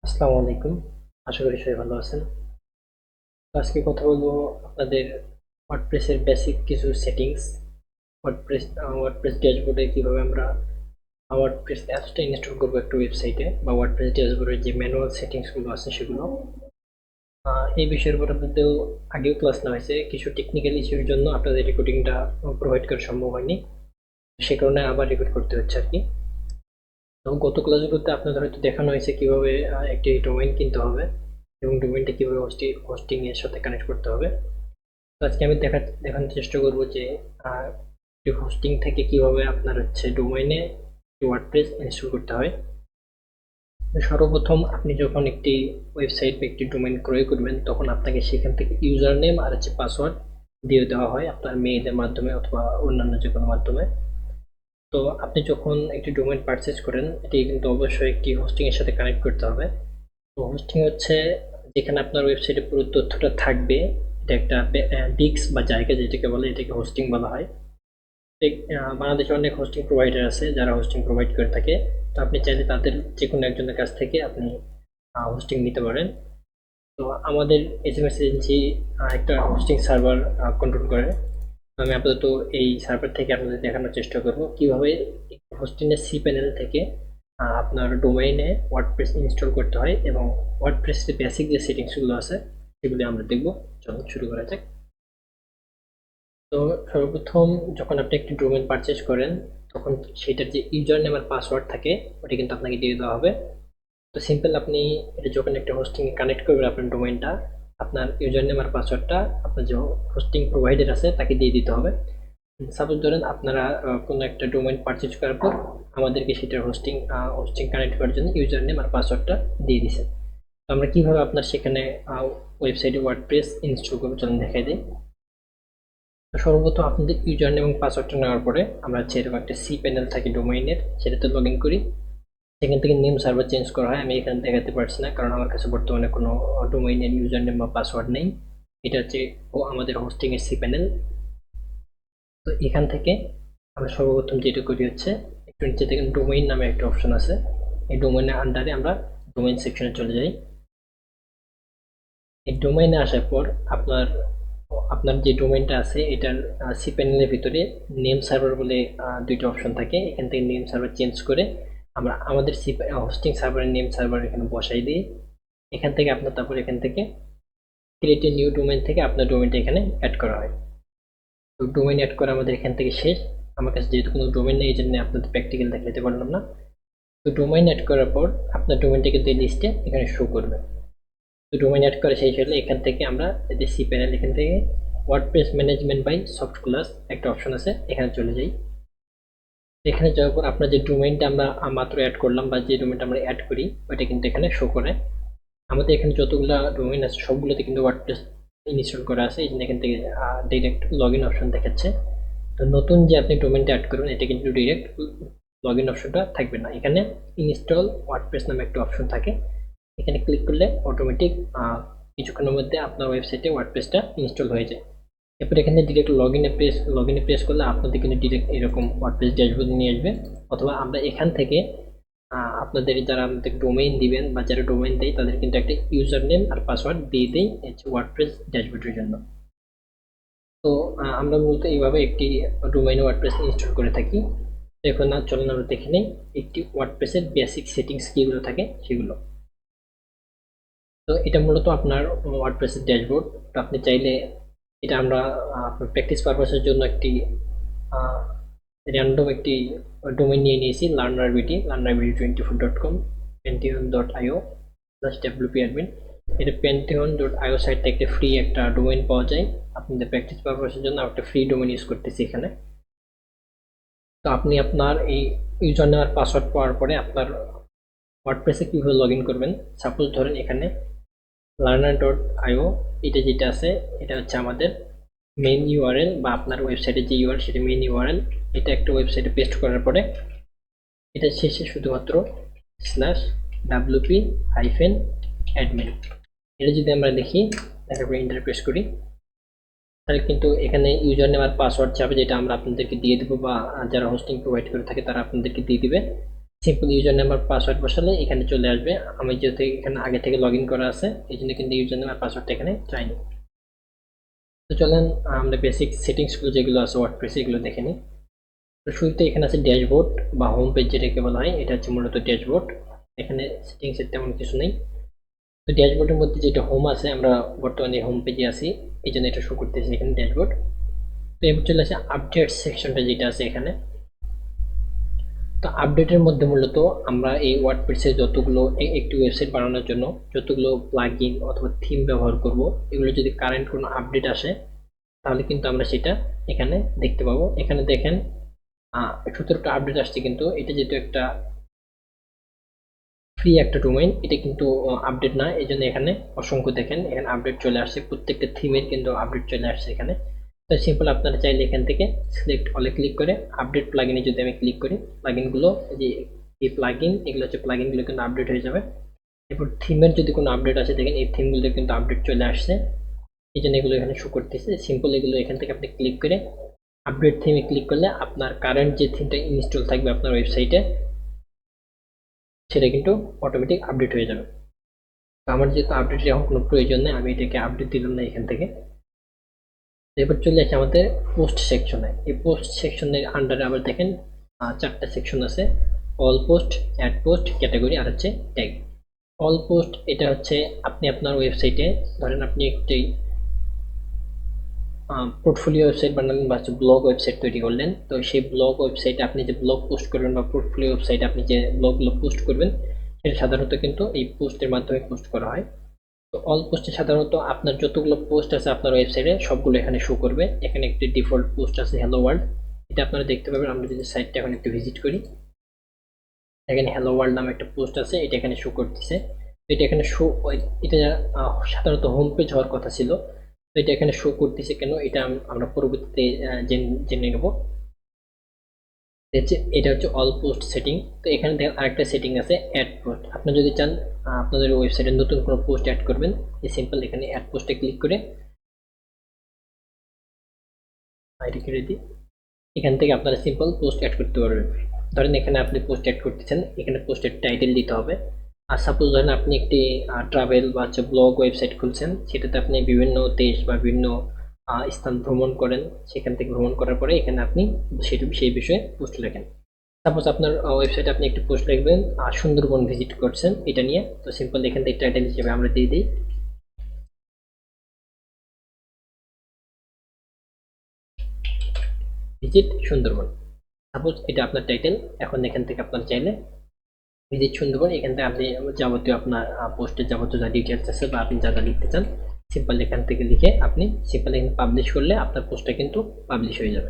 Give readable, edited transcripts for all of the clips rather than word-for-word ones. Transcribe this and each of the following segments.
আসসালামু আলাইকুম। আশা করি সবাই ভালো আছেন। তো আজকে কথা বলবো আপনাদের ওয়ার্ডপ্রেসের বেসিক কিছু সেটিংস। ওয়ার্ডপ্রেস ড্যাশবোর্ডে কিভাবে আমরা ওয়ার্ডপ্রেস অ্যাপসটা ইনস্টল করবো একটা ওয়েবসাইটে, বা ওয়ার্ডপ্রেস ড্যাশবোর্ডের যে ম্যানুয়াল সেটিংসগুলো আছে সেগুলো। এই বিষয়ের উপর আপনাদের আগেও ক্লাস নেওয়া হয়েছে, কিছু টেকনিক্যাল ইস্যুর জন্য আপনাদের রেকর্ডিংটা প্রোভাইড করা সম্ভব হয়নি, সে কারণে আবার রেকর্ড করতে হচ্ছে আর কি। তো গত ক্লাসগুলোতে আপনাদের হয়তো দেখানো হয়েছে কিভাবে একটি ডোমেইন কিনতে হবে এবং ডোমেইনটা কিভাবে হোস্টিং এর সাথে কানেক্ট করতে হবে। তো আজকে আমি দেখানোর চেষ্টা করব যে হোস্টিং থেকে কিভাবে আপনার হচ্ছে ডোমেইনে ওয়ার্ডপ্রেস ইনস্টল করতে হয়। তো সর্বপ্রথম আপনি যখন একটি ওয়েবসাইট বা একটি ডোমেইন ক্রয় করবেন, তখন আপনাকে সেখান থেকে ইউজার নেম আর হচ্ছে পাসওয়ার্ড দিয়ে দেওয়া হয় আপনার মেইলের মাধ্যমে অথবা অন্যান্য যে কোনো মাধ্যমে। তো আপনি যখন একটি ডোমেইন পারচেজ করেন, এটি কিন্তু অবশ্যই একটি হোস্টিং এর সাথে কানেক্ট করতে হবে। তো হোস্টিং হচ্ছে যেখানে আপনার ওয়েবসাইটে পুরো তথ্যটা থাকবে। এটা একটা ডিস্ক বা জায়গা যেটাকে বলে, এটাকে হোস্টিং বলা হয়। বাংলাদেশে অনেক হোস্টিং প্রোভাইডার আছে যারা হোস্টিং প্রোভাইড করে থাকে। তো আপনি চাইলে তাদের যে কোনো একজনের কাছ থেকে আপনি হোস্টিং নিতে পারেন। তো আমাদের এসএমএস এজেন্সি একটা হোস্টিং সার্ভার কন্ট্রোল করে। আমি আপাতত এই সার্ভার থেকে আপনাদের দেখানোর চেষ্টা করব কিভাবে হোস্টিংয়ের সি প্যানেল থেকে আপনার ডোমেইনে ওয়ার্ডপ্রেস ইনস্টল করতে হয়, এবং ওয়ার্ডপ্রেসের বেসিক যে সেটিংসগুলো আছে সেগুলি আমরা দেখব। চলুন শুরু করা যাক। তো সর্বপ্রথম যখন আপনি একটি ডোমেইন পারচেজ করেন, তখন সেটার যে ইউজার নেম আর পাসওয়ার্ড থাকে ওটা কিন্তু আপনাকে দিয়ে দেওয়া হবে। তো সিম্পল, আপনি এটা যখন একটা হোস্টিং এ কানেক্ট করবেন আপনার ডোমেইনটা, আপনার ইউজার নেম আর পাসওয়ার্ডটা আপনার যে হোস্টিং প্রোভাইডার আছে তাকে দিয়ে দিতে হবে। সাপোজ ধরেন আপনারা কোনো একটা ডোমেইন পারচেজ করার পর আমাদেরকে সেটার হোস্টিং কানেক্ট করার জন্য ইউজার নেম আর পাসওয়ার্ডটা দিয়ে দিছেন। তো আমরা কিভাবে আপনার সেখানে ওয়েবসাইটে ওয়ার্ডপ্রেস ইনস্টল করবো চলুন দেখাই দিই। তো সর্বপ্রথম আপনাদের ইউজার নেম এবং পাসওয়ার্ডটা নেওয়ার পরে আমরা যেরকম একটা সি প্যানেল থাকে ডোমেইনের, সেটাতে লগ ইন করি। সেখান থেকে নেম সার্ভার চেঞ্জ করা হয়। আমি এখানে দেখাতে পারছি না কারণ আমার কাছে বর্তমানে কোনো ডোমেইনের ইউজার নেম বা পাসওয়ার্ড নেই। এটা হচ্ছে আমাদের হোস্টিং এর সি প্যানেল। তো এখান থেকে আমরা সর্বপ্রথম যেটা করি হচ্ছে, একটু নিচে দেখেন ডোমেইন নামে একটা অপশন আছে। এই ডোমেইনের আন্ডারে আমরা ডোমেইন সেকশনে চলে যাই। এই ডোমেইনে আসার পর আপনার আপনার যে ডোমেইনটা আছে এটার সি প্যানেলের ভিতরে নেম সার্ভার বলে দুইটা অপশন থাকে। এখান থেকে নেম সার্ভার চেঞ্জ করে আমরা আমাদের হোস্টিং সার্ভারের নেম সার্ভার এখানে বসাই দিই। এখান থেকে আপনার তারপর এখান থেকে ক্রিয়েট এ নিউ ডোমেইন থেকে আপনার ডোমেইনটা এখানে অ্যাড করা হয়। তো ডোমেইন অ্যাড করা আমাদের এখান থেকে শেষ। আমার কাছে যেহেতু কোনো ডোমেইন নেই, এই জন্য আপনাদের প্র্যাকটিক্যাল দেখাতে পারলাম না। তো ডোমেইন অ্যাড করার পর আপনার ডোমেইনটা কিন্তু এই লিস্টে এখানে শো করবে। তো ডোমেইন অ্যাড করা শেষ হলে এখান থেকে আমরা যদি সি প্যানেল, এখান থেকে WordPress management by Softaculous একটা অপশন আছে, এখানে চলে যাই। এখানে যাওয়ার পর আপনার যে ডোমেইনটা আমরা মাত্র অ্যাড করলাম বা যে ডোমেইনটা আমরা অ্যাড করি ওইটা কিন্তু এখানে শো করে। আমাদের এখানে যতগুলো ডোমেইন আছে সবগুলোতে কিন্তু ওয়ার্ডপ্রেস ইনস্টল করা আছে। এই জন্য এখান থেকে ডিরেক্ট লগ ইন অপশন দেখাচ্ছে। তো নতুন যে আপনি ডোমেইনটা অ্যাড করবেন এটা কিন্তু ডিরেক্ট লগ ইন অপশনটা থাকবে না, এখানে ইনস্টল ওয়ার্ডপ্রেস নামে একটা অপশন থাকে। এখানে ক্লিক করলে অটোমেটিক কিছুক্ষণের মধ্যে আপনার ওয়েবসাইটে ওয়ার্ডপ্রেসটা ইনস্টল হয়ে যায়। এরপর এখানে ডিরেক্ট লগ ইনে প্রেস করলে আপনাদের কিন্তু ডিরেক্ট এরকম ওয়ার্ডপ্রেস ড্যাশবোর্ড নিয়ে আসবে। অথবা আমরা এখান থেকে আপনাদের যারা আমাদের ডোমেইন দিবেন বা যারা ডোমেইন দেয় তাদের কিন্তু একটা ইউজার নেম আর পাসওয়ার্ড দিয়ে দেয় হচ্ছে ওয়ার্ডপ্রেস ড্যাশবোর্ডের জন্য। তো আমরা মূলত এইভাবে একটি ডোমেইনে ওয়ার্ডপ্রেস ইনস্টল করে থাকি। তো এখন চলুন আমরা দেখে নিই একটি ওয়ার্ডপ্রেসের বেসিক সেটিংস কীগুলো থাকে সেগুলো। তো এটা মূলত আপনার ওয়ার্ডপ্রেসের ড্যাশবোর্ড। তো আপনি চাইলে এটা আমরা আপনার প্র্যাকটিস পারপাসের জন্য একটি র্যান্ডম একটি ডোমেইন নিয়ে নিয়েছি, learnerbd24.com, pantheon.io /wp admin। এটা pantheon.io সাইট থেকে একটা ফ্রি একটা ডোমেইন পাওয়া যায়। আপনাদের প্র্যাকটিস পারপাসের জন্য একটা ফ্রি ডোমেইন ইউজ করতেছি এখানে। তো আপনি আপনার এই ইউজার নেম আর পাসওয়ার্ড পাওয়ার পরে আপনার ওয়ার্ডপ্রেসে কীভাবে লগ ইন করবেন। সাপোজ ধরেন এখানে learner.io এটা যেটা আছে এটা হচ্ছে আমাদের মেইন ইউআরএল, বা আপনার ওয়েবসাইটের যে ইউআরএল সেটা মেইন ইউআরএল। এটা একটা ওয়েবসাইটে পেস্ট করার পরে এটা শেষে শুধুমাত্র /wp-admin, এটা যদি আমরা দেখি, তারপরে এন্টার প্রেস করি, তাহলে কিন্তু এখানে ইউজার নেম আর পাসওয়ার্ড চাবে যেটা আমরা আপনাদেরকে দিয়ে দেবো, বা যারা হোস্টিং প্রোভাইড করে থাকে তারা আপনাদেরকে দিয়ে দিবে। সিম্পল ইউজার নেম আর পাসওয়ার্ড বসালে এখানে চলে আসবে। আমি যেহেতু এখানে আগে থেকে লগ ইন করা আছে এই জন্য কিন্তু ইউজার নেম আর পাসওয়ার্ডটা এখানে চাইনি। তো চলেন আমরা বেসিক সেটিংসগুলো যেগুলো আছে ওয়ার্ডপ্রেসে এগুলো দেখে নিই। তো শুরুতে এখানে আছে ড্যাশবোর্ড বা হোম পেজ যেটাকে বলা হয়, এটা হচ্ছে মূলত ড্যাশবোর্ড। এখানে সেটিংসের তেমন কিছু নেই। তো ড্যাশবোর্ডের মধ্যে যেটা হোম আছে, আমরা বর্তমানে হোম পেজে আছি এই জন্য এটা শো করতেছি এখানে ড্যাশবোর্ড। তো এবার চলে আসে আপডেট সেকশনটা যেটা আছে এখানে। তো আপডেটের মধ্যে মূলত আমরা এই ওয়ার্ডপ্রেসে যতগুলো একটি ওয়েবসাইট বানানোর জন্য যতগুলো প্লাগইন অথবা থিম ব্যবহার করব, এগুলো যদি কারেন্ট কোনো আপডেট আসে তাহলে কিন্তু আমরা সেটা এখানে দেখতে পাবো। এখানে দেখেন 17টা আপডেট আসছে, কিন্তু এটা যেহেতু একটা ফ্রি একটা ডোমেইন, এটা কিন্তু আপডেট না, এই জন্য এখানে অসংখ্য দেখেন এখানে আপডেট চলে আসছে, প্রত্যেকটা থিমের কিন্তু আপডেট চলে আসছে এখানে। তো সিম্পল আপনারা চাইলে এখান থেকে সিলেক্ট অলে ক্লিক করে আপডেট প্লাগইনে যদি আমি ক্লিক করি, প্লাগইনগুলো যে এই প্লাগইন এগুলো হচ্ছে প্লাগইনগুলো কিন্তু আপডেট হয়ে যাবে। এরপর থিমের যদি কোনো আপডেট আসে দেখেন এই থিমগুলো কিন্তু আপডেট চলে আসছে, এই জন্য এগুলো এখানে শো করতেছে। সিম্পল এগুলো এখান থেকে আপনি ক্লিক করে আপডেট থিমে ক্লিক করলে আপনার কারেন্ট যে থিমটা ইনস্টল থাকবে আপনার ওয়েবসাইটে সেটা কিন্তু অটোমেটিক আপডেট হয়ে যাবে। তো আমার যেহেতু আপডেটের এখন কোনো প্রয়োজন নেই, আমি এটাকে আপডেট দিলাম না এখান থেকে। এবার চলে আসে আমাদের পোস্ট সেকশনে। এই পোস্ট সেকশনের আন্ডারে আবার দেখেন 4টা সেকশন আছে, all post, add post, category আর হচ্ছে ট্যাগ। অল পোস্ট এটা হচ্ছে আপনি আপনার ওয়েবসাইটে ধরেন আপনি একটি পোর্টফোলিও ওয়েবসাইট বানালেন বা হচ্ছে ব্লগ ওয়েবসাইট তৈরি করলেন, তো সেই ব্লগ ওয়েবসাইটে আপনি যে ব্লগ পোস্ট করবেন বা পোর্টফোলিও ওয়েবসাইটে আপনি যে ব্লগগুলো পোস্ট করবেন সেটা সাধারণত কিন্তু এই পোস্টের মাধ্যমে পোস্ট করা হয়। তো অল পোস্টে সাধারণত আপনার যতগুলো পোস্ট আছে আপনার ওয়েবসাইটে সবগুলো এখানে শো করবে। এখানে একটি ডিফল্ট পোস্ট আছে হ্যালো ওয়ার্ল্ড, এটা আপনারা দেখতে পাবেন। আমরা যদি সাইটটা এখন একটু ভিজিট করি, এখানে হ্যালো ওয়ার্ল্ড নামে একটা পোস্ট আছে, এটা এখানে শো করতেছে। এটা এখানে শো, এটা সাধারণত হোম পেজ হওয়ার কথা ছিল, তো এটা এখানে শো করতেছে কেন এটা আমরা পরবর্তীতে জেনে নেব। এটা হচ্ছে অল পোস্ট সেটিং। তো এখানে দেখেন আরেকটা সেটিং আছে অ্যাড পোস্ট। আপনি যদি চান আপনাদের ওয়েবসাইটে নতুন কোনো পোস্ট অ্যাড করবেন, এই সিম্পল এখানে অ্যাড পোস্টে ক্লিক করে এটা করে দিই, এখান থেকে আপনারা সিম্পল পোস্ট অ্যাড করতে পারবেন। ধরেন এখানে আপনি পোস্ট অ্যাড করতেছেন, এখানে পোস্টের টাইটেল দিতে হবে। আর সাপোজ ধরেন আপনি একটি ট্রাভেল বা হচ্ছে ব্লগ ওয়েবসাইট খুলছেন, সেটাতে আপনি বিভিন্ন দেশ বা বিভিন্ন স্থান ভ্রমণ করেন, সেখান থেকে ভ্রমণ করার পরে এখানে আপনি সেই বিষয়ে পোস্ট লেখেন। সাপোজ আপনার ওয়েবসাইটে আপনি একটি পোস্ট লিখবেন সুন্দরবন ভিজিট করছেন এটা নিয়ে, তো সিম্পল এখান থেকে টাইটেল হিসেবে আমরা দিয়ে দিই ভিজিট সুন্দরবন। সাপোজ এটা আপনার টাইটেল। এখন এখান থেকে আপনার চাইলে ভিজিট সুন্দরবন, এখান থেকে আপনি যাবতীয় আপনার পোস্টের যাবতীয় যা ডিটেলস আছে বা আপনি যা যা লিখতে চান সিম্পল এখান থেকে লিখে আপনি সিম্পল এখানে পাবলিশ করলে আপনার পোস্টটা কিন্তু পাবলিশ হয়ে যাবে।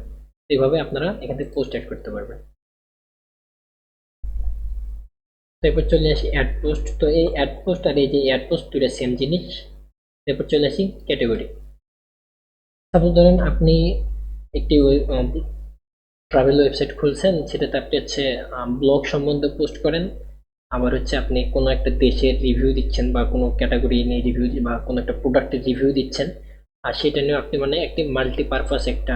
এইভাবে আপনারা এখান থেকে পোস্ট অ্যাড করতে পারবেন। তারপর চলে আসি অ্যাড পোস্ট। তো এই অ্যাড পোস্ট আর এই যে অ্যাড পোস্ট দুটো সেম জিনিস। তারপর চলে আসি ক্যাটাগরি। সাপোজ ধরেন আপনি একটি ট্রাভেল ওয়েবসাইট খুলছেন, সেটাতে আপনি হচ্ছে ব্লগ সম্বন্ধে পোস্ট করেন, আবার হচ্ছে আপনি কোনো একটা দেশের রিভিউ দিচ্ছেন বা কোনো ক্যাটাগরি নিয়ে রিভিউ বা কোনো একটা প্রোডাক্টের রিভিউ দিচ্ছেন, আর সেটা নিয়ে আপনি মানে একটি মাল্টিপারপাস একটা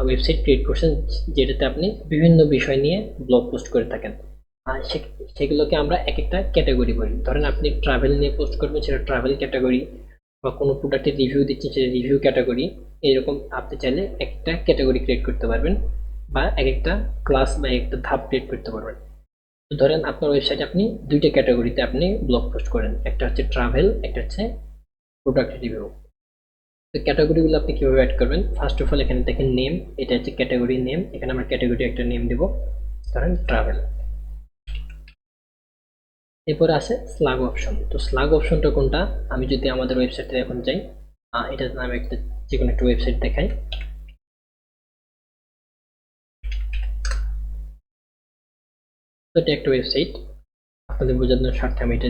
ওয়েবসাইট ক্রিয়েট করছেন যেটাতে আপনি বিভিন্ন বিষয় নিয়ে ব্লগ পোস্ট করে থাকেন। আর সেগুলোকে আমরা এক একটা ক্যাটাগরি বলি। ধরেন আপনি ট্রাভেল নিয়ে পোস্ট করবেন, সেটা ট্রাভেল ক্যাটাগরি, বা কোনো প্রোডাক্টের রিভিউ দিচ্ছেন সেটা রিভিউ ক্যাটাগরি। এরকম আপনি চাইলে একটা ক্যাটাগরি ক্রিয়েট করতে পারবেন বা এক একটা ক্লাস বা একটা ধাপ ক্রিয়েট করতে পারবেন। তো ধরেন আপনার ওয়েবসাইটে আপনি দুইটা ক্যাটাগরিতে আপনি ব্লগ পোস্ট করেন, একটা হচ্ছে ট্রাভেল, একটা হচ্ছে প্রোডাক্ট রিভিউ। তো ক্যাটাগরিগুলো আপনি কিভাবে অ্যাড করবেন, ফার্স্ট অফ অল এখানে দেখেন নেম, এটা হচ্ছে ক্যাটাগরি নেম। এখানে আমরা ক্যাটাগরি একটা নেম দেব, ধরেন ট্রাভেল। এরপর আছে স্লাগ অপশন। তো স্লাগ অপশনটা কোনটা, আমি যদি আমাদের ওয়েবসাইটে এখন যাই, এটা আমি একটা যে কোনো একটা ওয়েবসাইট দেখাই। তো এটা একটা ওয়েবসাইট, আপনাদের বোঝানোর স্বার্থে আমি এটা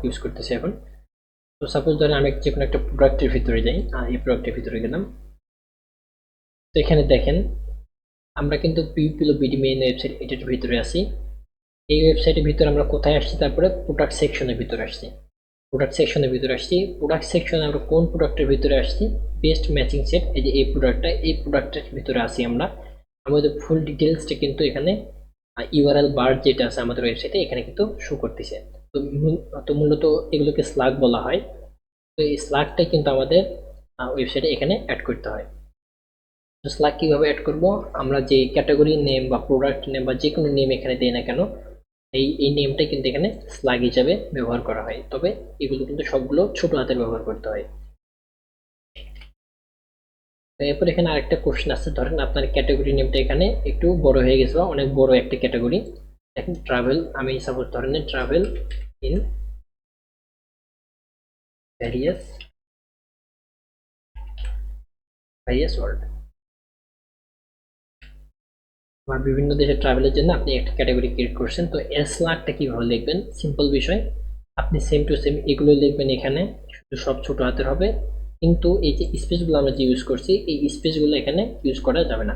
ইউজ করতেছি এখন। তো সাপোজ ধরেন আমি যে কোনো একটা প্রোডাক্টের ভিতরে যাই, এই প্রোডাক্টের ভিতরে গেলাম। তো এখানে দেখেন আমরা কিন্তু পিউপিলো বিডি মেইন ওয়েবসাইট এটার ভিতরে আছি। এই ওয়েবসাইটের ভিতরে আমরা কোথায় আসছি, তারপরে প্রোডাক্ট সেকশনের ভিতরে আসছি। প্রোডাক্ট সেকশনের ভিতরে আসছি, প্রোডাক্ট সেকশনে আমরা কোন প্রোডাক্টের ভিতরে আসছি, বেস্ট ম্যাচিং সেট, এই যে এই প্রোডাক্টটা, এই প্রোডাক্টের ভিতরে আসি আমরা। আমাদের ফুল ডিটেলসটা কিন্তু এখানে ইউআরএল বার যেটা আছে আমাদের ওয়েবসাইটে এখানে কিন্তু শো করতেছে। তো মূলত এগুলোকে স্লাগ বলা হয়। তো এই স্লাগটাই কিন্তু আমাদের ওয়েবসাইটে এখানে অ্যাড করতে হয়। তো স্লাগ কীভাবে অ্যাড করব, আমরা যে ক্যাটাগরি নেম বা প্রোডাক্ট নেম বা যে কোনো নেম এখানে দিই না কেন, এই নেমটাই কিন্তু এখানে স্লাগ হিসাবে ব্যবহার করা হয়। তবে এগুলো কিন্তু সবগুলো ছোট হাতের ব্যবহার করতে হয়। তো এরপর এখানে আরেকটা কোশ্চেন আছে, ধরেন আপনার ক্যাটাগরি নেমটা এখানে একটু বড় হয়ে গেছে বা অনেক বড় একটা ক্যাটাগরি। দেখেন ট্রাভেল, আমি সাপোজ ধরেন travel in various various world, বা বিভিন্ন দেশে ট্রাভেলের জন্য আপনি একটা ক্যাটাগরি ক্রিয়েট করছেন। তো এর স্লাগটা কীভাবে লিখবেন, সিম্পল বিষয়, আপনি সেম টু সেম এগুলো লিখবেন এখানে, শুধু সব ছোট হাতের হবে। কিন্তু এই যে স্পেসগুলো আমরা যে ইউজ করছি এই স্পেসগুলো এখানে ইউজ করা যাবে না।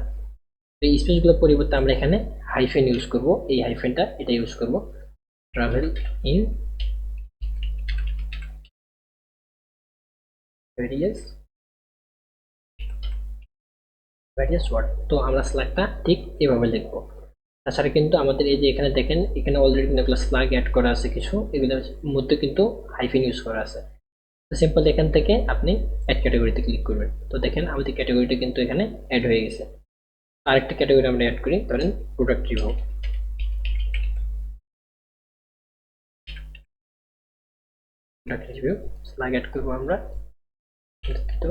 এই স্পেসগুলোর পরিবর্তে আমরা এখানে হাইফেন ইউজ করব, এই হাইফেনটা এটা ইউজ করব, travel in various various word. তো আমরা স্ল্যাগটা ঠিক এভাবে লিখবো। তাছাড়া কিন্তু আমাদের এই যে এখানে দেখেন এখানে অলরেডি কিন্তু একটা স্ল্যাগ অ্যাড করা আছে কিছু, এগুলোর মধ্যে কিন্তু হাইফেন ইউজ করা আছে। তো সিম্পল এখান থেকে আপনি অ্যাড ক্যাটাগরিতে ক্লিক করবেন। তো দেখেন আমাদের ক্যাটাগরিটা কিন্তু এখানে অ্যাড হয়ে গেছে। আরেকটা ক্যাটাগরি আমরা অ্যাড করি, ধরেন product review. Product review slug add করবো আমরা, তো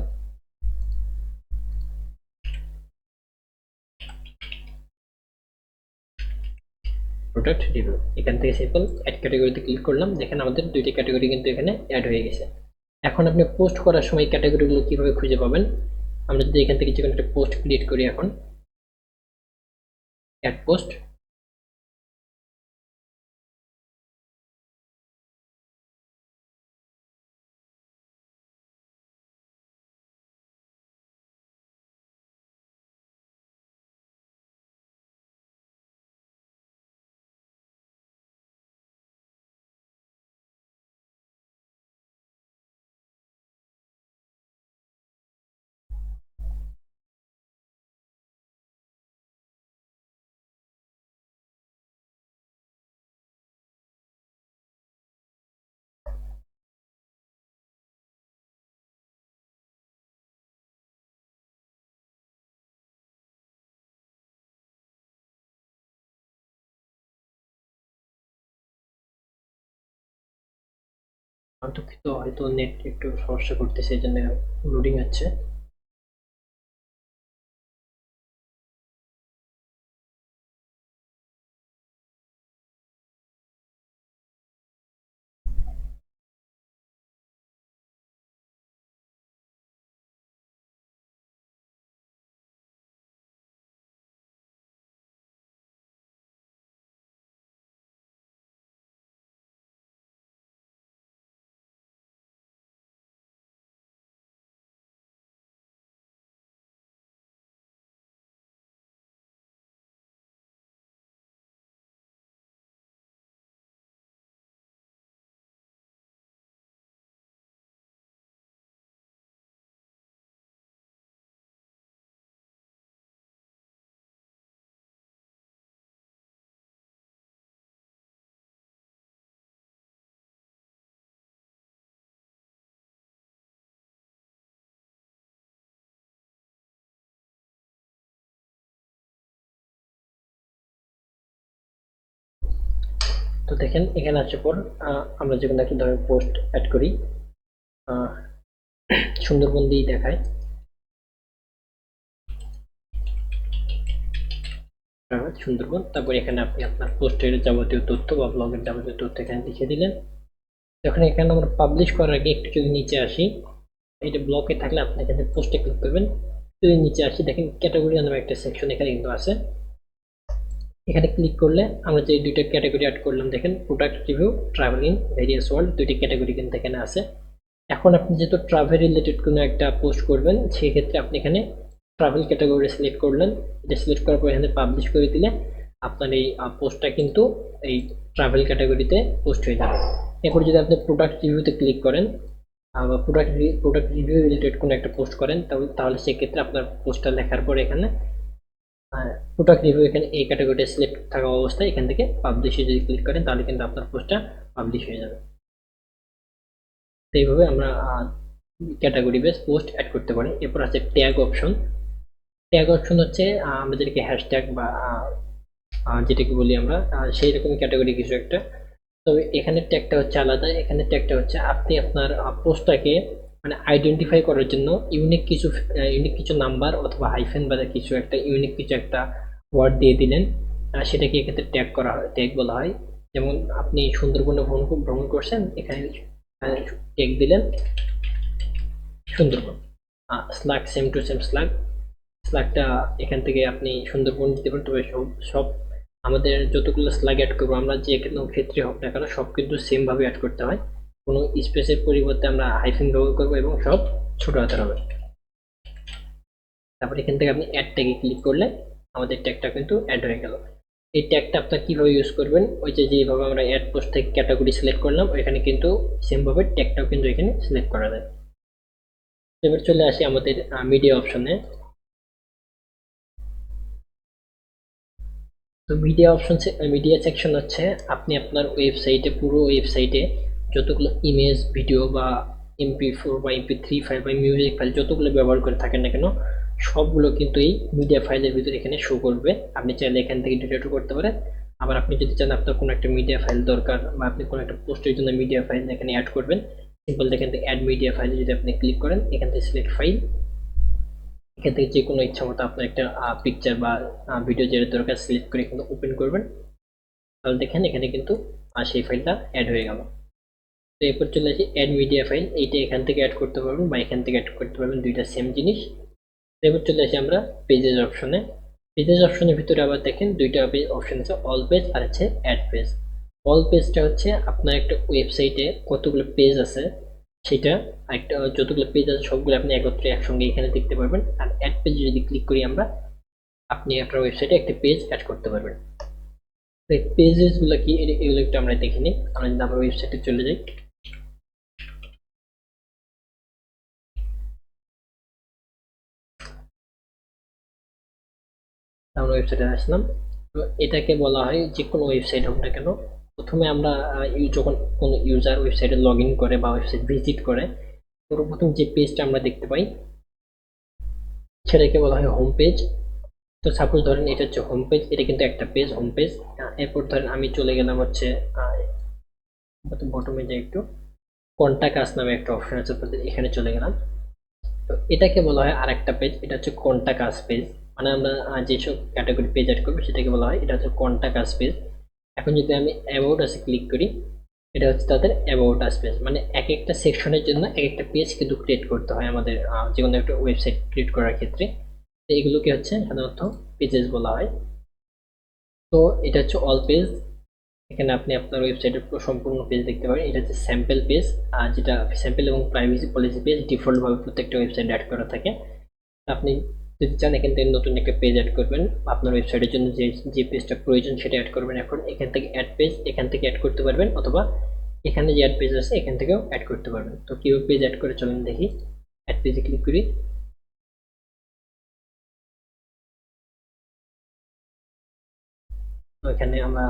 প্রোডাক্ট রিভিউ এখান থেকে সিম্পল অ্যাড ক্যাটাগরিতে ক্লিক করলাম। দেখেন আমাদের দুইটি ক্যাটাগরি কিন্তু এখানে অ্যাড হয়ে গেছে। এখন আপনি পোস্ট করার সময় ক্যাটাগরিগুলো কিভাবে খুঁজে পাবেন, আমরা যদি এখান থেকে যে কোনো একটা পোস্ট ক্রিয়েট করি, এখন অ্যাড পোস্ট, দুঃখিত হয়তো নেট একটু সমস্যা করতেছে এই জন্য লোডিং হচ্ছে। তো দেখেন এখানে আসার পর আমরা যে কোনো একটা ধরেন পোস্ট অ্যাড করি, সুন্দরবন দিয়েই দেখায়, সুন্দরবন। তারপর এখানে আপনি আপনার পোস্টের যাবতীয় তথ্য বা ব্লগের যাবতীয় তথ্য এখানে লিখে দিলেন। যখন এখানে আমরা পাবলিশ করার আগে একটু যদি নিচে আসি, এটা ব্লকে থাকলে আপনি এখানে পোস্টে ক্লিক করবেন। যদি নিচে আসি দেখেন ক্যাটাগরি নামে একটা সেকশন এখানে কিন্তু আছে। এখানে ক্লিক করলে আমরা যে দুইটা ক্যাটাগরি অ্যাড করলাম, দেখেন product review, travel in various world, দুইটি ক্যাটাগরি কিন্তু এখানে আছে। এখন আপনি যেহেতু ট্রাভেল রিলেটেড কোনো একটা পোস্ট করবেন, সেই ক্ষেত্রে আপনি এখানে ট্রাভেল ক্যাটাগরি সিলেক্ট করলেন। এটা সিলেক্ট করার পর এখানে পাবলিশ করে দিলে আপনার এই পোস্টটা কিন্তু এই ট্রাভেল ক্যাটাগরিতে পোস্ট হয়ে যাবে। এরপর যদি আপনি প্রোডাক্ট রিভিউতে ক্লিক করেন বা প্রোডাক্ট রিভিউ রিলেটেড কোনো একটা পোস্ট করেন, তাহলে সেক্ষেত্রে আপনার পোস্টটা লেখার পর এখানে প্রোডাক্ট রিভিউ এখানে এই ক্যাটাগরিটা সিলেক্ট থাকা অবস্থায় এখান থেকে পাবলিশে যদি ক্লিক করেন তাহলে কিন্তু আপনার পোস্টটা পাবলিশ হয়ে যাবে। তো এইভাবে আমরা ক্যাটাগরি বেস পোস্ট অ্যাড করতে পারি। এরপর আছে ট্যাগ অপশন। ট্যাগ অপশন হচ্ছে আমাদেরকে হ্যাশট্যাগ বা যেটাকে বলি আমরা সেই রকম ক্যাটাগরি কিছু একটা। তবে এখানে ট্যাগটা হচ্ছে আলাদা। এখানে ট্যাগটা হচ্ছে আপনি আপনার পোস্টটাকে মানে আইডেন্টিফাই করার জন্য ইউনিক কিছু নাম্বার অথবা হাইফেন বা কিছু একটা ইউনিক কিছু একটা ওয়ার্ড দিয়ে দিলেন, সেটাকে এক্ষেত্রে ট্যাগ করা হয়, ট্যাগ বলা হয়। যেমন আপনি সুন্দরবনে ভ্রমণ করছেন, এখানে ট্যাগ দিলেন Sundarban, slug same to same স্ল্যাগটা এখান থেকে আপনি সুন্দরবন দিতে পারেন। তবে সব সব আমাদের যতগুলো স্ল্যাগ অ্যাড করবো আমরা যে কোনো ক্ষেত্রে হোক না কেন সব কিন্তু সেম ভাবে অ্যাড করতে হয়। কোনো স্পেসের পরিবর্তে আমরা হাইফেন ব্যবহার করবো এবং সব ছোট হাতের হবে। তারপর এখান থেকে আপনি অ্যাড ট্যাগে ক্লিক করলে আমাদের ট্যাগটা কিন্তু অ্যাড হয়ে গেল। এই ট্যাগটা আপনার কীভাবে ইউজ করবেন, ওই যেভাবে আমরা অ্যাড পোস্ট থেকে ক্যাটাগরি সিলেক্ট করলাম ওইখানে কিন্তু সেমভাবে ট্যাগটাও কিন্তু এখানে সিলেক্ট করা যায়। এবার চলে আসি আমাদের মিডিয়া অপশনে। তো মিডিয়া সেকশন হচ্ছে আপনি আপনার ওয়েবসাইটে, পুরো ওয়েবসাইটে যতগুলো ইমেজ, ভিডিও বা MP4 বা MP3 ফাইল বা মিউজিক ফাইল যতগুলো ব্যবহার করে থাকেন না কেন সবগুলো কিন্তু এই মিডিয়া ফাইলের ভিতরে এখানে শো করবে। আপনি চাইলে এখান থেকে ডিলিটও করতে পারেন। আবার আপনি যদি চান আপনার কোনো একটা মিডিয়া ফাইল দরকার বা আপনি কোনো একটা পোস্টের জন্য মিডিয়া ফাইল এখানে অ্যাড করবেন, সিম্পল এখান থেকে অ্যাড মিডিয়া ফাইল যদি আপনি ক্লিক করেন, এখান থেকে সিলেক্ট ফাইল, এখান থেকে যে কোনো ইচ্ছা মতো আপনার একটা পিকচার বা ভিডিও যেটা দরকার সিলেক্ট করে কিন্তু ওপেন করবেন। তাহলে দেখেন এখানে কিন্তু সেই ফাইলটা অ্যাড হয়ে গেল। তো এরপর চলে আসি অ্যাড মিডিয়া ফাইল। এইটা এখান থেকে অ্যাড করতে পারবেন বা এখান থেকে অ্যাড করতে পারবেন, দুইটা সেম জিনিস। এরপর চলে আসি আমরা পেজেস অপশনে। পেজেস অপশনের ভিতরে আবার দেখেন দুইটা অপশন আছে, অল পেজ আর আছে অ্যাড পেজ। অল পেজটা হচ্ছে আপনার একটা ওয়েবসাইটে কতগুলো পেজ আছে সেটা, একটা যতগুলো পেজ আছে সবগুলো আপনি একসঙ্গে এখানে দেখতে পারবেন। আর অ্যাড পেজ যদি ক্লিক করি আমরা, আপনি আপনার ওয়েবসাইটে একটা পেজ অ্যাড করতে পারবেন। পেজেস গুলো কি এগুলো একটু আমরা দেখে নিই। আমরা যদি আমার ওয়েবসাইটে চলে যাই, আমরা ওয়েবসাইটে আসলাম। তো এটাকে বলা হয় যে কোনো ওয়েবসাইট হোক না কেন, প্রথমে আমরা যখন কোনো ইউজার ওয়েবসাইটে লগ ইন করে বা ওয়েবসাইট ভিজিট করে সর্বপ্রথম যে পেজটা আমরা দেখতে পাই সেটাকে বলা হয় হোম পেজ। তো সাপোজ ধরেন এটা হচ্ছে হোম পেজ, এটা কিন্তু একটা পেজ, হোম পেজ। এরপর ধরেন আমি চলে গেলাম হচ্ছে বটমে যে একটু কন্টাক্ট আস নামে একটা অপশন আছে, এখানে চলে গেলাম। তো এটাকে বলা হয় আরেকটা পেজ, এটা হচ্ছে কন্টাক্ট আস পেজ। মানে আমরা যেসব ক্যাটাগরি পেজ অ্যাড করবো সেটাকে বলা হয়, এটা হচ্ছে কন্টাক্ট আস পেজ। এখন যদি আমি অ্যাবাউট আসে ক্লিক করি, এটা হচ্ছে তাদের অ্যাবাউট আস পেজ। মানে এক একটা সেকশনের জন্য এক একটা পেজ কিন্তু ক্রিয়েট করতে হয় আমাদের যে কোনো একটা ওয়েবসাইট ক্রিয়েট করার ক্ষেত্রে। তো এগুলোকে হচ্ছে সাধারণত পেজেস বলা হয়। তো এটা হচ্ছে অল পেজ। এখানে আপনি আপনার ওয়েবসাইটের সম্পূর্ণ পেজ দেখতে পারেন। এটা হচ্ছে স্যাম্পল পেজ, যেটা স্যাম্পল এবং প্রাইভেসি পলিসি পেজ ডিফল্টভাবে প্রত্যেকটা ওয়েবসাইট অ্যাড করা থাকে। আপনি যদি চান এখান থেকে নতুন একটা পেজ অ্যাড করবেন, আপনার ওয়েবসাইটের জন্য যে পেজটা প্রয়োজন সেটা অ্যাড করবেন। এখন এখান থেকে অ্যাড পেজ এখান থেকে অ্যাড করতে পারবেন, অথবা এখানে যে অ্যাড পেজ আছে এখান থেকেও অ্যাড করতে পারবেন। তো কীভাবে পেজ অ্যাড করে চলেন দেখি। অ্যাড পেজে ক্লিক করি। এখানে আমরা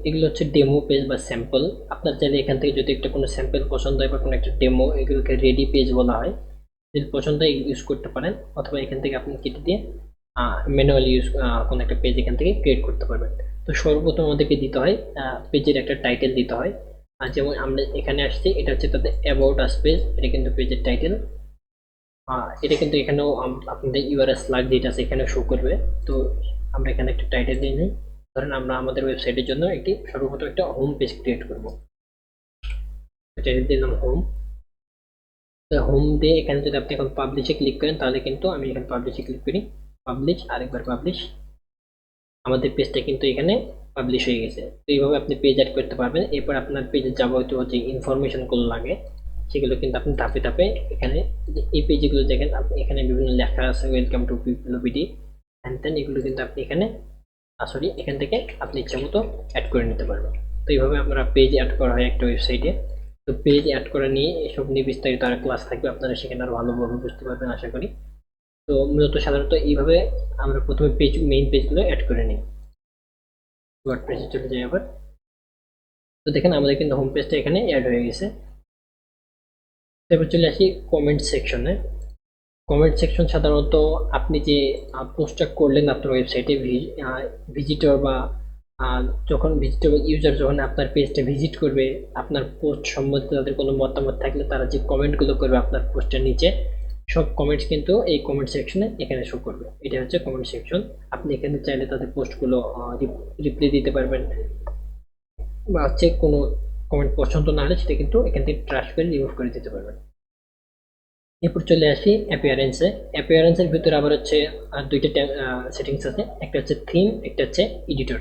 এগুলো হচ্ছে ডেমো পেজ বা স্যাম্পল। আপনার চাইলে এখান থেকে যদি একটা কোনো স্যাম্পল পছন্দ হয় বা কোনো একটা ডেমো, এগুলোকে রেডি পেজ বলা হয়, যদি পছন্দ হয় ইউজ করতে পারেন। অথবা এখান থেকে আপনি কেটে দিয়ে ম্যানুয়ালি কোনো একটা পেজ এখান থেকে ক্রিয়েট করতে পারবেন। তো সর্বপ্রথম আমাদেরকে দিতে হয় পেজের একটা টাইটেল দিতে হয়। আর যেমন আমরা এখানে আসছি, এটা হচ্ছে তাদের অ্যাবাউট আস পেজ, এটা কিন্তু পেজের টাইটেল। এটা কিন্তু এখানেও আপনাদের ইউআরএস স্ল্যাগ যেটা আছে এখানে শো করবে। তো আমরা এখানে একটা টাইটেল দিয়ে নিই। ধরেন আমরা আমাদের ওয়েবসাইটের জন্য সর্বপ্রথম একটা হোম পেজ ক্রিয়েট করবো, টাইটেল দিলাম হোম। তো হোম দিয়ে এখানে যদি আপনি এখন পাবলিশে ক্লিক করেন তাহলে কিন্তু আমি এখানে পাবলিশে ক্লিক করি, পাবলিশ, আরেকবার পাবলিশ, আমাদের পেজটা কিন্তু এখানে পাবলিশ হয়ে গেছে। তো এইভাবে আপনি পেজ অ্যাড করতে পারবেন। এরপর আপনার পেজে যাবতীয় যে ইনফরমেশনগুলো লাগে সেগুলো কিন্তু আপনি ধাপে ধাপে এখানে, এই পেজগুলো দেখেন আপনি এখানে বিভিন্ন লেখা আছে, ওয়েলকাম টু পিপিলোবিডি হ্যান ত্যান, এগুলো কিন্তু আপনি এখানে এখান থেকে আপনি ইচ্ছা মতো অ্যাড করে নিতে পারবেন। তো এইভাবে আপনারা পেজ অ্যাড করা হয় একটা ওয়েবসাইটে। তো পেজ অ্যাড করা নিয়ে এসব নিয়ে বিস্তারিত আর ক্লাস থাকবে, আপনারা সেখানে আরও ভালোভাবে বুঝতে পারবেন আশা করি। তো মূলত সাধারণত এইভাবে আমরা প্রথমে মেইন পেজগুলো অ্যাড করে নিই। ওয়ার্ডপ্রেসে চলে যাই আবার। তো দেখেন আমাদের কিন্তু হোম পেজটা এখানে অ্যাড হয়ে গেছে। তারপর চলে আসি কমেন্ট সেকশনে। কমেন্ট সেকশন সাধারণত আপনি যে পোস্টটা করলেন আপনার ওয়েবসাইটে, ভিজিটর বা যখন ভিজিটর ইউজার যখন আপনার পেজটা ভিজিট করবে, আপনার পোস্ট সম্বন্ধে তাদের কোনো মতামত থাকলে তারা যে কমেন্টগুলো করবে আপনার পোস্টের নিচে, সব কমেন্টস কিন্তু এই কমেন্ট সেকশনে এখানে শো করবে। এটা হচ্ছে কমেন্ট সেকশন। আপনি এখানে চাইলে তাদের পোস্টগুলো রিপ্লাই দিতে পারবেন, বা হচ্ছে কোনো কমেন্ট পছন্দ না হলে সেটা কিন্তু এখান থেকে ট্রাশ করে রিমুভ করে দিতে পারবেন। এরপর চলে আসি অ্যাপিয়ারেন্সে। অ্যাপিয়ারেন্সের ভিতরে আবার হচ্ছে দুইটা সেটিংস আছে, একটা হচ্ছে থিম, একটা হচ্ছে এডিটর।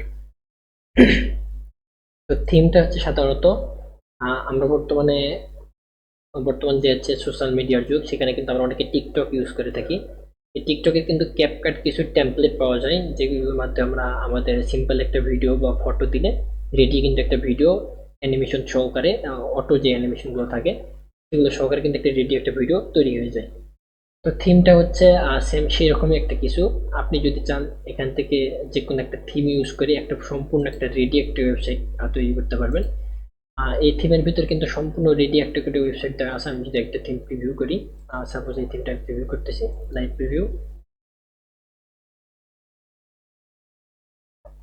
তো থিমটা হচ্ছে সাধারণত আমরা বর্তমান যে হচ্ছে সোশ্যাল মিডিয়ার যুগ, সেখানে কিন্তু আমরা অনেকে টিকটক ইউজ করে থাকি। এই টিকটকে কিন্তু ক্যাপকাট কিছু টেমপ্লেট পাওয়া যায়, যেগুলোর মাধ্যমে আমরা আমাদের সিম্পল একটা ভিডিও বা ফটো দিলে রেডি কিন্তু একটা ভিডিও অ্যানিমেশন সহকারে, অটো যে অ্যানিমেশনগুলো থাকে সেগুলো সহকারে কিন্তু একটা রেডি একটা ভিডিও তৈরি হয়ে যায়। তো থিমটা হচ্ছে সেম সেই রকমই একটা কিছু। আপনি যদি চান এখান থেকে যে কোনো একটা থিম ইউজ করে একটা সম্পূর্ণ একটা রেডি একটা ওয়েবসাইট তৈরি করতে পারবেন। এই থিমের ভিতর কিন্তু সম্পূর্ণ রেডি একটা করে ওয়েবসাইট দেওয়া আছে। আমি যদি একটা থিম প্রিভিউ করি, সাপোজ এই থিমটা প্রিভিউ করতেছি, লাইভ প্রিভিউ।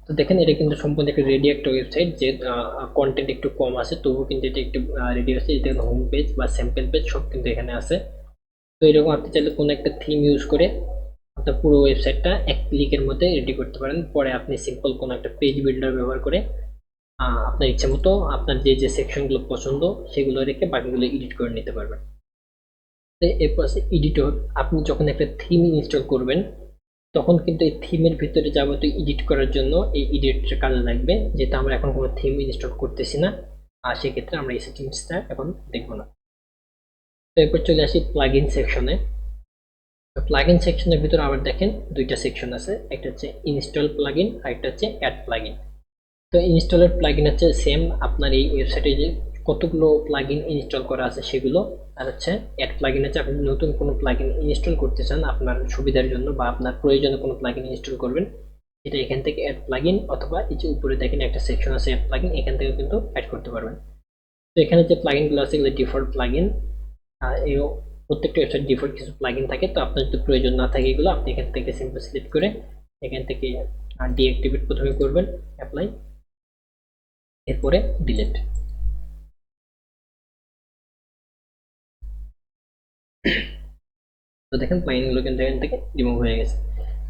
তো দেখেন এটা কিন্তু সম্পূর্ণ একটা রেডি একটা ওয়েবসাইট, যে কন্টেন্ট একটু কম আছে তবুও কিন্তু এটা একটু রেডি আছে। এটা হোম পেজ বা স্যাম্পল পেজ সব কিন্তু এখানে আছে। তো এরকম আপনি চাইলে কোনো একটা থিম ইউজ করে আপনার পুরো ওয়েবসাইটটা এক ক্লিকের মধ্যে রেডি করতে পারেন। পরে আপনি সিম্পল কোনো একটা পেজ বিল্ডার ব্যবহার করে আপনার ইচ্ছে মতো আপনার যে যে সেকশনগুলো পছন্দ সেগুলো রেখে বাকিগুলো এডিট করে নিতে পারবেন। এরপর আছে এডিটর। আপনি যখন একটা থিম ইনস্টল করবেন তখন কিন্তু এই থিমের ভিতরে যাবতীয় এডিট করার জন্য এই এডিটর কাজে লাগবে, যেহেতু আমরা এখন কোনো থিম ইনস্টল করতেছি না, আর সেক্ষেত্রে আমরা এই সেটিংসটা এখন দেখবো না। তো এরপর চলে আসি প্লাগইন সেকশনে। প্লাগইন সেকশনের ভিতরে আবার দেখেন দুইটা সেকশন আছে, একটা হচ্ছে ইনস্টল প্লাগইন আর একটা হচ্ছে অ্যাড প্লাগইন। তো ইনস্টলের প্লাগইন হচ্ছে সেম আপনার এই ওয়েবসাইটে যে কতগুলো প্লাগইন ইনস্টল করা আছে সেগুলো, আর হচ্ছে অ্যাড প্লাগইন হচ্ছে আপনি নতুন কোনো প্লাগইন ইনস্টল করতে চান আপনার সুবিধার জন্য বা আপনার প্রয়োজনে কোনো প্লাগইন ইনস্টল করবেন, এটা এখান থেকে অ্যাড প্লাগইন, অথবা এই যে উপরে দেখেন একটা সেকশন আছে অ্যাড প্লাগইন, এখান থেকে কিন্তু অ্যাড করতে পারবেন। তো এখানে যে প্লাগইনগুলো আছে এগুলো ডিফল্ট প্লাগইন। এই প্রত্যেকটা ওয়েবসাইট ডিফল্ট কিছু প্লাগইন থাকে, তো আপনার যদি প্রয়োজন না থাকে এগুলো আপনি এখান থেকে সিম্পল সিলেক্ট করে এখান থেকে ডিঅ্যাক্টিভেট প্রথমে করবেন, অ্যাপ্লাই, এরপরে ডিলিট। তো দেখেন প্লাগইনগুলো কিন্তু এখান থেকে রিমুভ হয়ে গেছে।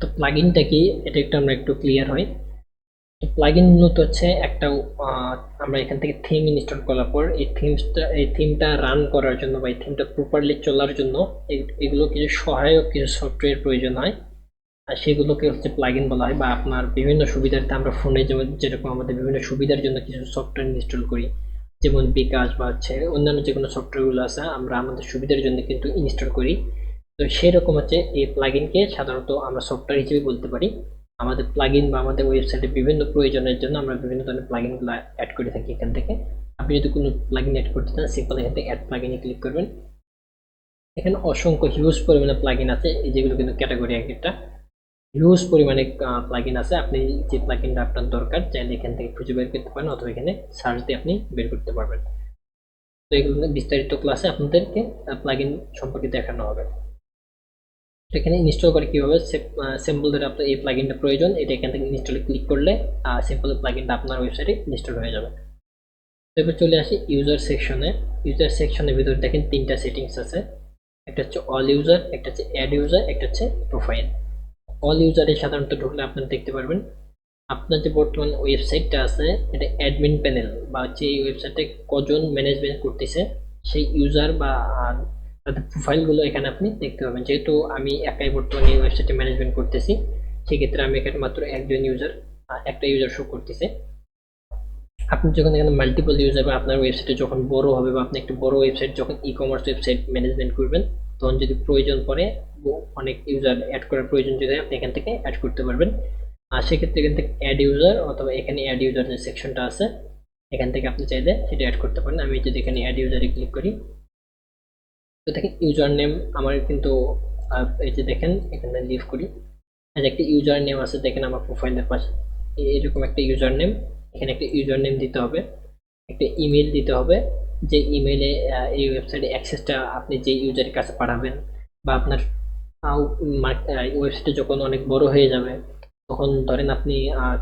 তো প্লাগইনটা কি এটা একটু আমরা একটু ক্লিয়ার হই। তো প্লাগইন মূলত হচ্ছে একটা আমরা এখান থেকে থিম ইনস্টল করার পর এই থিমটা রান করার জন্য বা এই থিমটা প্রপারলি চলার জন্য এগুলো কিছু সহায়ক কিছু সফটওয়্যার প্রয়োজন হয়, আর সেগুলোকে হচ্ছে প্লাগইন বলা হয়। বা আপনার বিভিন্ন সুবিধার্থে আমরা ফোনে যেরকম আমাদের বিভিন্ন সুবিধার জন্য কিছু সফটওয়্যার ইনস্টল করি, যেমন বিকাশ বা হচ্ছে অন্যান্য যে কোনো সফটওয়্যারগুলো আছে আমরা আমাদের সুবিধার জন্য কিন্তু ইনস্টল করি। তো সেরকম হচ্ছে এই প্লাগইনকে সাধারণত আমরা সফটওয়্যার হিসেবে বলতে পারি। আমাদের প্লাগইন বা আমাদের ওয়েবসাইটে বিভিন্ন প্রয়োজনের জন্য আমরা বিভিন্ন ধরনের প্লাগইনগুলো অ্যাড করে থাকি এখান থেকে। আপনি যদি কোনো প্লাগইন অ্যাড করতে চান সিম্পল এখান থেকে অ্যাড প্লাগইনে ক্লিক করবেন। এখানে অসংখ্য হিউজ পরিমাণে প্লাগইন আছে, যেগুলো কিন্তু ক্যাটাগরি এক একটা হিউজ পরিমাণে প্লাগইন আছে। আপনি যে প্লাগইনটা আপনার দরকার চাইলে এখান থেকে খুঁজে বের করতে পারেন, অথবা এখানে সার্চ দিয়ে আপনি বের করতে পারবেন। তো এগুলো বিস্তারিত ক্লাসে আপনাদেরকে প্লাগইন সম্পর্কে দেখানো হবে। এখানে ইনস্টল করে কীভাবে সিম্পল ধরে আপনার এই প্লাগইনটা প্রয়োজন, এটা এখান থেকে ইনস্টলে ক্লিক করলে সিম্পল প্লাগইনটা আপনার ওয়েবসাইটে ইনস্টল হয়ে যাবে। এরপর চলে আসি ইউজার সেকশনে। ইউজার সেকশনের ভিতরে দেখেন তিনটা সেটিংস আছে, একটা হচ্ছে অল ইউজার, একটা হচ্ছে অ্যাড ইউজার, একটা হচ্ছে প্রোফাইল। অল ইউজারে সাধারণত ঢুকলে আপনারা দেখতে পারবেন আপনার যে বর্তমান ওয়েবসাইটটা আছে এটা অ্যাডমিন প্যানেল বা হচ্ছে এই ওয়েবসাইটে কজন ম্যানেজমেন্ট করতেছে সেই ইউজার বা তাদের প্রোফাইলগুলো এখানে আপনি দেখতে পাবেন। যেহেতু আমি একাই বর্তমানে এই ওয়েবসাইটে ম্যানেজমেন্ট করতেছি, সেক্ষেত্রে আমি এখানে মাত্র একজন ইউজার, একটা ইউজার শো করতেছে। আপনি যখন এখানে মাল্টিপল ইউজার বা আপনার ওয়েবসাইটে যখন বড় হবে বা আপনি একটু বড় ওয়েবসাইট যখন ই কমার্স ওয়েবসাইট ম্যানেজমেন্ট করবেন, তখন যদি প্রয়োজন পড়ে অনেক ইউজার অ্যাড করার প্রয়োজন যদি হয় আপনি এখান থেকে অ্যাড করতে পারবেন। আর সেক্ষেত্রে এখান থেকে অ্যাড ইউজার অথবা এখানে অ্যাড ইউজার যে সেকশনটা আছে এখান থেকে আপনি চাইলে সেটা অ্যাড করতে পারেন। আমি যদি এখানে অ্যাড ইউজারে ক্লিক করি, তো দেখেন ইউজার নেম আমার কিন্তু এই যে দেখেন এখানে লিভ করি, এই যে একটা ইউজার নেম আছে দেখেন আমার প্রোফাইলের পাশে, এরকম একটা ইউজার নেম, এখানে একটা ইউজার নেম দিতে হবে, একটা ইমেল দিতে হবে, যে ইমেলে এই ওয়েবসাইটে অ্যাক্সেসটা আপনি যে ইউজারের কাছে পাঠাবেন, বা আপনার ওয়েবসাইটে যখন অনেক বড় হয়ে যাবে তখন ধরেন আপনি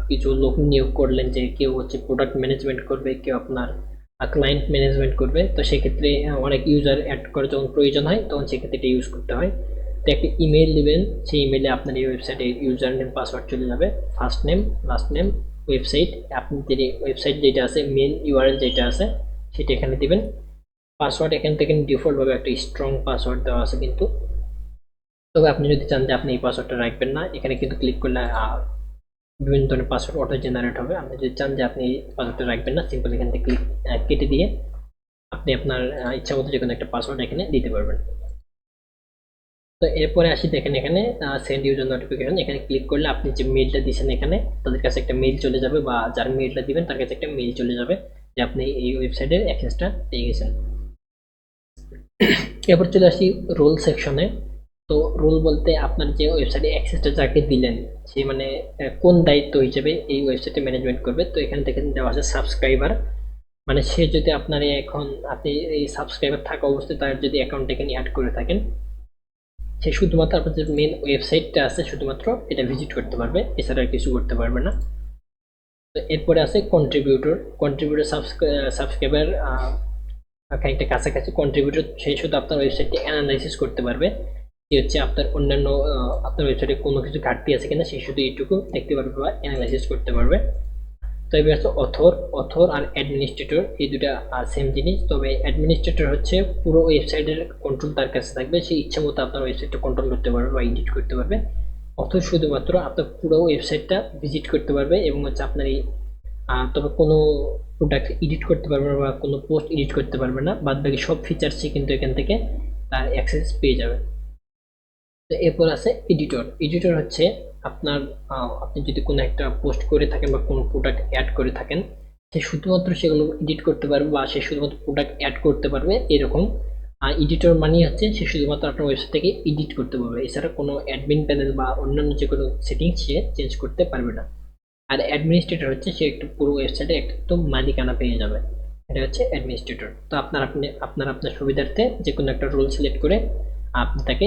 কিছু লোক নিয়োগ করলেন, যে কেউ হচ্ছে প্রোডাক্ট ম্যানেজমেন্ট করবে, কেউ আপনার ক্লায়েন্ট ম্যানেজমেন্ট করবে, তো সেক্ষেত্রে অনেক ইউজার অ্যাড করে যখন প্রয়োজন হয় তখন সেক্ষেত্রে এটা ইউজ করতে হয়। তো একটা ইমেল দিবেন, সেই ইমেলে আপনার এই ওয়েবসাইটে ইউজার নেম পাসওয়ার্ড চলে যাবে, first name, last name, website, আপনি যে ওয়েবসাইট যেটা আছে মেন ইউআরএল যেটা আছে সেটা এখানে দিবেন। পাসওয়ার্ড এখান থেকে ডিফল্টভাবে একটা স্ট্রং পাসওয়ার্ড দেওয়া আছে কিন্তু, তবে আপনি যদি চান যে আপনি এই পাসওয়ার্ডটা রাখবেন না, এখানে কিন্তু ক্লিক করলে বিভিন্ন ধরনের পাসওয়ার্ড অটো জেনারেট হবে। আপনি যদি চান যে আপনি এই পাসওয়ার্ডটা রাখবেন না, সিম্পল এখান থেকে ক্লিক কেটে দিয়ে আপনি আপনার ইচ্ছা মতো যে কোনো একটা পাসওয়ার্ড এখানে দিতে পারবেন। তো এরপরে আসি দেখেন এখানে সেন্ড ইউজার নোটিফিকেশন, এখানে ক্লিক করলে আপনি যে মেইলটা দিয়েছেন এখানে তাদের কাছে একটা মেইল চলে যাবে, বা যার মেইলটা দিবেন তার কাছে একটা মেইল চলে যাবে যে আপনি এই ওয়েবসাইটের অ্যাক্সেসটা পেয়ে গেছেন। এরপর চলে আসি রোল সেকশনে। তো রোল বলতে আপনার যে ওয়েবসাইটে অ্যাক্সেসটা যাকে দিলেন সে মানে কোন দায়িত্ব হিসেবে এই ওয়েবসাইটে ম্যানেজমেন্ট করবে। তো এখান থেকে দেওয়া আছে সাবস্ক্রাইবার, মানে সে যদি আপনার এখন আপনি এই সাবস্ক্রাইবার থাকা অবস্থায় তার যদি অ্যাকাউন্ট এখানে অ্যাড করে থাকেন, সে শুধুমাত্র আপনার যে মেন ওয়েবসাইটটা আছে শুধুমাত্র এটা ভিজিট করতে পারবে, এছাড়া আর কিছু করতে পারবে না। তো এরপরে আছে কন্ট্রিবিউটর, কন্ট্রিবিউটর সাবস্ক্রাইবার খানিকটা কাছাকাছি। কন্ট্রিবিউটর সে শুধু আপনার ওয়েবসাইটটি অ্যানালাইসিস করতে পারবে, যে হচ্ছে আপনার অন্যান্য আপনার ওয়েবসাইটে কোনো কিছু ঘাটতি আছে কিনা সে শুধু এইটুকু দেখতে পারবে বা অ্যানালাইসিস করতে পারবে। তো এবার হচ্ছে অথর আর অ্যাডমিনিস্ট্রেটর, এই দুটা সেম জিনিস, তবে অ্যাডমিনিস্ট্রেটর হচ্ছে পুরো ওয়েবসাইটের কন্ট্রোল তার কাছে থাকবে, সে ইচ্ছা মতো আপনার ওয়েবসাইটটা কন্ট্রোল করতে পারবে বা এডিট করতে পারবে। অথর শুধুমাত্র আপনার পুরো ওয়েবসাইটটা ভিজিট করতে পারবে এবং হচ্ছে আপনার এই তবে কোনো প্রোডাক্ট এডিট করতে পারবে না বা কোনো পোস্ট এডিট করতে পারবে না, বাদ বাকি সব ফিচার্সই কিন্তু এখান থেকে তার অ্যাক্সেস পেয়ে যাবে। তো এরপর আছে এডিটর, এডিটর হচ্ছে আপনার আপনি যদি কোনো একটা পোস্ট করে থাকেন বা কোনো প্রোডাক্ট অ্যাড করে থাকেন, সে শুধুমাত্র সেগুলো এডিট করতে পারবে বা সে শুধুমাত্র প্রোডাক্ট অ্যাড করতে পারবে এরকম। আর এডিটর মানে হচ্ছে সে শুধুমাত্র আপনার ওয়েবসাইট থেকে এডিট করতে পারবে, এছাড়া কোনো অ্যাডমিন প্যানেল বা অন্যান্য যে কোনো সেটিংস সে চেঞ্জ করতে পারবে না। আর অ্যাডমিনিস্ট্রেটর হচ্ছে সে একটু পুরো ওয়েবসাইটে একদম মালিকানা পেয়ে যাবে, এটা হচ্ছে অ্যাডমিনিস্ট্রেটর। তো আপনার সুবিধার্থে যে কোনো একটা রোল সিলেক্ট করে আপনি তাকে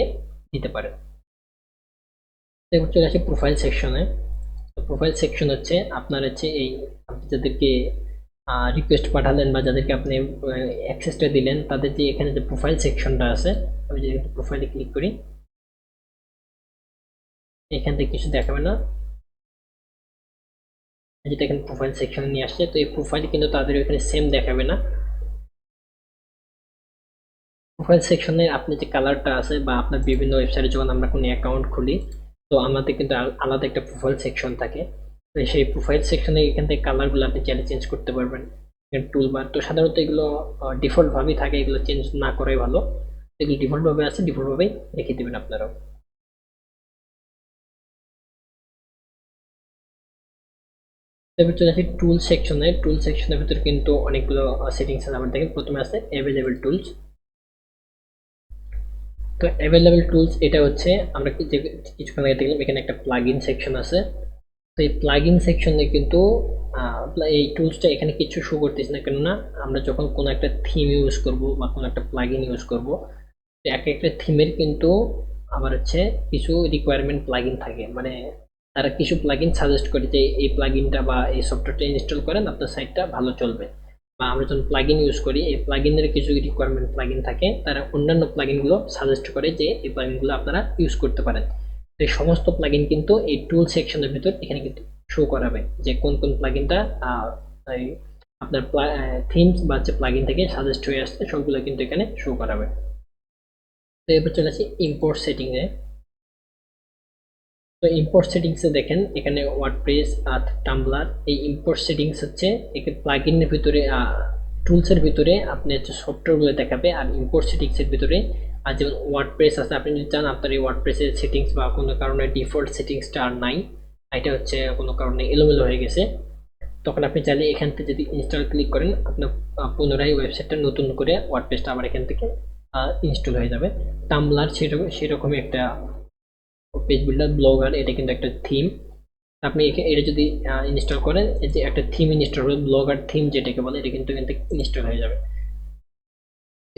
দিতে পারেন। এবার চলে আসি প্রোফাইল সেকশনে। তো প্রোফাইল সেকশন হচ্ছে আপনার হচ্ছে এই আপনি যাদেরকে রিকোয়েস্ট পাঠালেন বা যাদেরকে আপনি অ্যাক্সেসটা দিলেন তাদের যে এখানে যে প্রোফাইল সেকশনটা আছে, আমি যদি প্রোফাইলে ক্লিক করি এখান থেকে কিছু দেখাবে না, যেটা এখানে প্রোফাইল সেকশনে নিয়ে আসছে। তো এই প্রোফাইল কিন্তু তাদের এখানে সেম দেখাবে না। প্রোফাইল সেকশনে আপনি যে কালারটা আছে বা আপনার বিভিন্ন ওয়েবসাইটে যখন আমরা কোনো অ্যাকাউন্ট খুলি তো আমাদের কিন্তু আলাদা একটা প্রোফাইল সেকশন থাকে। তো সেই প্রোফাইল সেকশনে এখান থেকে কালারগুলো আপনি চাইলে চেঞ্জ করতে পারবেন। টুলবার তো সাধারণত এগুলো ডিফল্টভাবেই থাকে, এগুলো চেঞ্জ না করাই ভালো। এগুলো ডিফল্টভাবে আছে, ডিফল্টভাবেই রেখে দেবেন আপনারাও। তারপর চলে আসি টুল সেকশনে। টুল সেকশনের ভিতরে কিন্তু অনেকগুলো সেটিংস আছে। আমার দেখেন প্রথমে আছে অ্যাভেলেবল টুলস। তো অ্যাভেলেবল টুলস এটা হচ্ছে আমরা যে কিছুক্ষণ আগে দেখলাম এখানে একটা প্লাগইন সেকশন আছে। তো এই প্লাগইন সেকশনে কিন্তু এই টুলসটা এখানে কিছু শো করতেছে না, কেননা আমরা যখন কোনো একটা থিম ইউজ করব বা কোনো একটা প্লাগইন ইউজ করব, তো এক একটা থিমের কিন্তু আবার হচ্ছে কিছু রিকোয়ারমেন্ট প্লাগইন থাকে, মানে তারা কিছু প্লাগইন সাজেস্ট করে যে এই প্লাগইনটা বা এই সফটওয়্যারটা ইনস্টল করেন আপনার সাইটটা ভালো চলবে। বা আমরা যখন প্লাগইন ইউজ করি এই প্লাগইনের কিছু রিকোয়ারমেন্ট প্লাগইন থাকে, তারা অন্যান্য প্লাগইনগুলো সাজেস্ট করে যে এই প্লাগইনগুলো আপনারা ইউজ করতে পারেন। তো এই সমস্ত প্লাগইন কিন্তু এই টুল সেকশনের ভিতর এখানে কিন্তু শো করাবে যে কোন কোন প্লাগইনটা আপনার থিমস বা হচ্ছে প্লাগইন থেকে সাজেস্ট হয়ে আসছে সবগুলো কিন্তু এখানে শো করাবে। তো এবার চলে আসি ইম্পোর্ট সেটিংয়ে। তো ইম্পোর্ট সেটিংসে দেখেন এখানে ওয়ার্ডপ্রেস আর টাম্বলার, এই ইম্পোর্ট সেটিংস হচ্ছে এখানে প্লাগইনের ভিতরে টুলসের ভিতরে আপনি হচ্ছে সফটওয়্যারগুলো দেখাবে, আর ইম্পোর্ট সেটিংসের ভিতরে আর যেমন ওয়ার্ডপ্রেস আছে, আপনি যদি চান আপনার এই ওয়ার্ডপ্রেসের সেটিংস বা কোনো কারণে ডিফল্ট সেটিংসটা আর নাই, এটা হচ্ছে কোনো কারণে এলোমেলো হয়ে গেছে, তখন আপনি চাইলে এখান থেকে যদি ইনস্টল ক্লিক করেন আপনার পুনরায় ওয়েবসাইটটা নতুন করে ওয়ার্ডপ্রেসটা আবার এখান থেকে ইনস্টল হয়ে যাবে। টামলার সেরকমই একটা পেজ বিল্ডার, ব্লগার এটা কিন্তু একটা থিম। আপনি এটা যদি ইনস্টল করেন, এই যে একটা থিম ইনস্টল করে, ব্লগার থিম যেটাকে বলে, এটা কিন্তু এখান থেকে ইনস্টল হয়ে যাবে।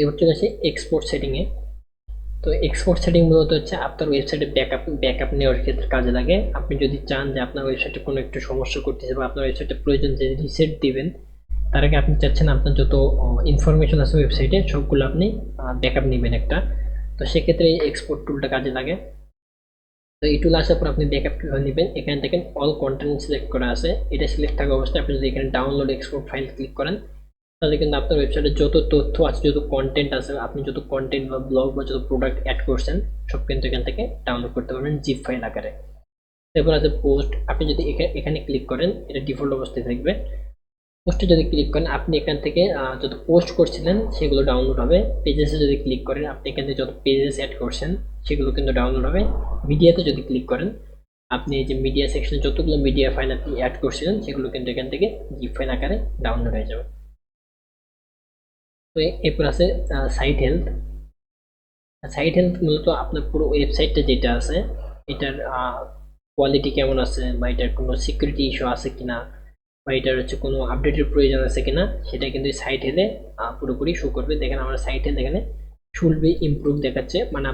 এবার চলে আসে এক্সপোর্ট সেটিংয়ে। তো এক্সপোর্ট সেটিং মূলত হচ্ছে আপনার ওয়েবসাইটে ব্যাকআপ নেওয়ার ক্ষেত্রে কাজে লাগে। আপনি যদি চান যে আপনার ওয়েবসাইটে কোনো একটু সমস্যা করতেছে বা আপনার ওয়েবসাইটে প্রয়োজন যে রিসেট দিবেন, তার আগে আপনি চাচ্ছেন আপনার যত ইনফরমেশন আছে ওয়েবসাইটে সবগুলো আপনি ব্যাকআপ নেবেন একটা। তো সেক্ষেত্রে এই এক্সপোর্ট টুলটা কাজে লাগে। তো এই টুল আসার পর আপনি ব্যাকআপ কীভাবে নেবেন, এখানে দেখেন অল কন্টেন্ট সিলেক্ট করা আছে। এটা সিলেক্ট থাকা অবস্থায় আপনি যদি এখানে ডাউনলোড এক্সপোর্ট ফাইল ক্লিক করেন, তাহলে কিন্তু আপনার ওয়েবসাইটে যত তথ্য আছে, যত কন্টেন্ট আছে, আপনি যত কন্টেন্ট বা ব্লগ বা যত প্রোডাক্ট অ্যাড করছেন সব কিন্তু এখান থেকে ডাউনলোড করতে পারবেন জিপ ফাইল আকারে। এরপর আছে পোস্ট। আপনি যদি এখানে ক্লিক করেন, এটা ডিফল্ট অবস্থায় থাকবে। পোস্টে যদি ক্লিক করেন, আপনি এখান থেকে যত পোস্ট করছিলেন সেগুলো ডাউনলোড হবে। পেজেসে যদি ক্লিক করেন, আপনি এখান থেকে যত পেজেস অ্যাড করছেন সেগুলো কিন্তু ডাউনলোড হবে। মিডিয়াতে যদি ক্লিক করেন, আপনি এই যে মিডিয়া সেকশনে যতগুলো মিডিয়া ফাইল আপনি অ্যাড করছিলেন সেগুলো কিন্তু এখান থেকে জিপ ফাইল আকারে ডাউনলোড হয়ে যাবে। তো এরপর আছে সাইট হেলথ। সাইট হেলথ মূলত আপনার পুরো ওয়েবসাইটটা যেটা আছে এটার কোয়ালিটি কেমন আছে, বা এটার কোনো সিকিউরিটি ইস্যু আছে কিনা, বা এটার হচ্ছে কোনো আপডেটের প্রয়োজন আছে কিনা, সেটা কিন্তু সাইট হেলে পুরোপুরি শো করবে। দেখেন আমার সাইট হেল এখানে শুড বি ইমপ্রুভ দেখাচ্ছে, মানে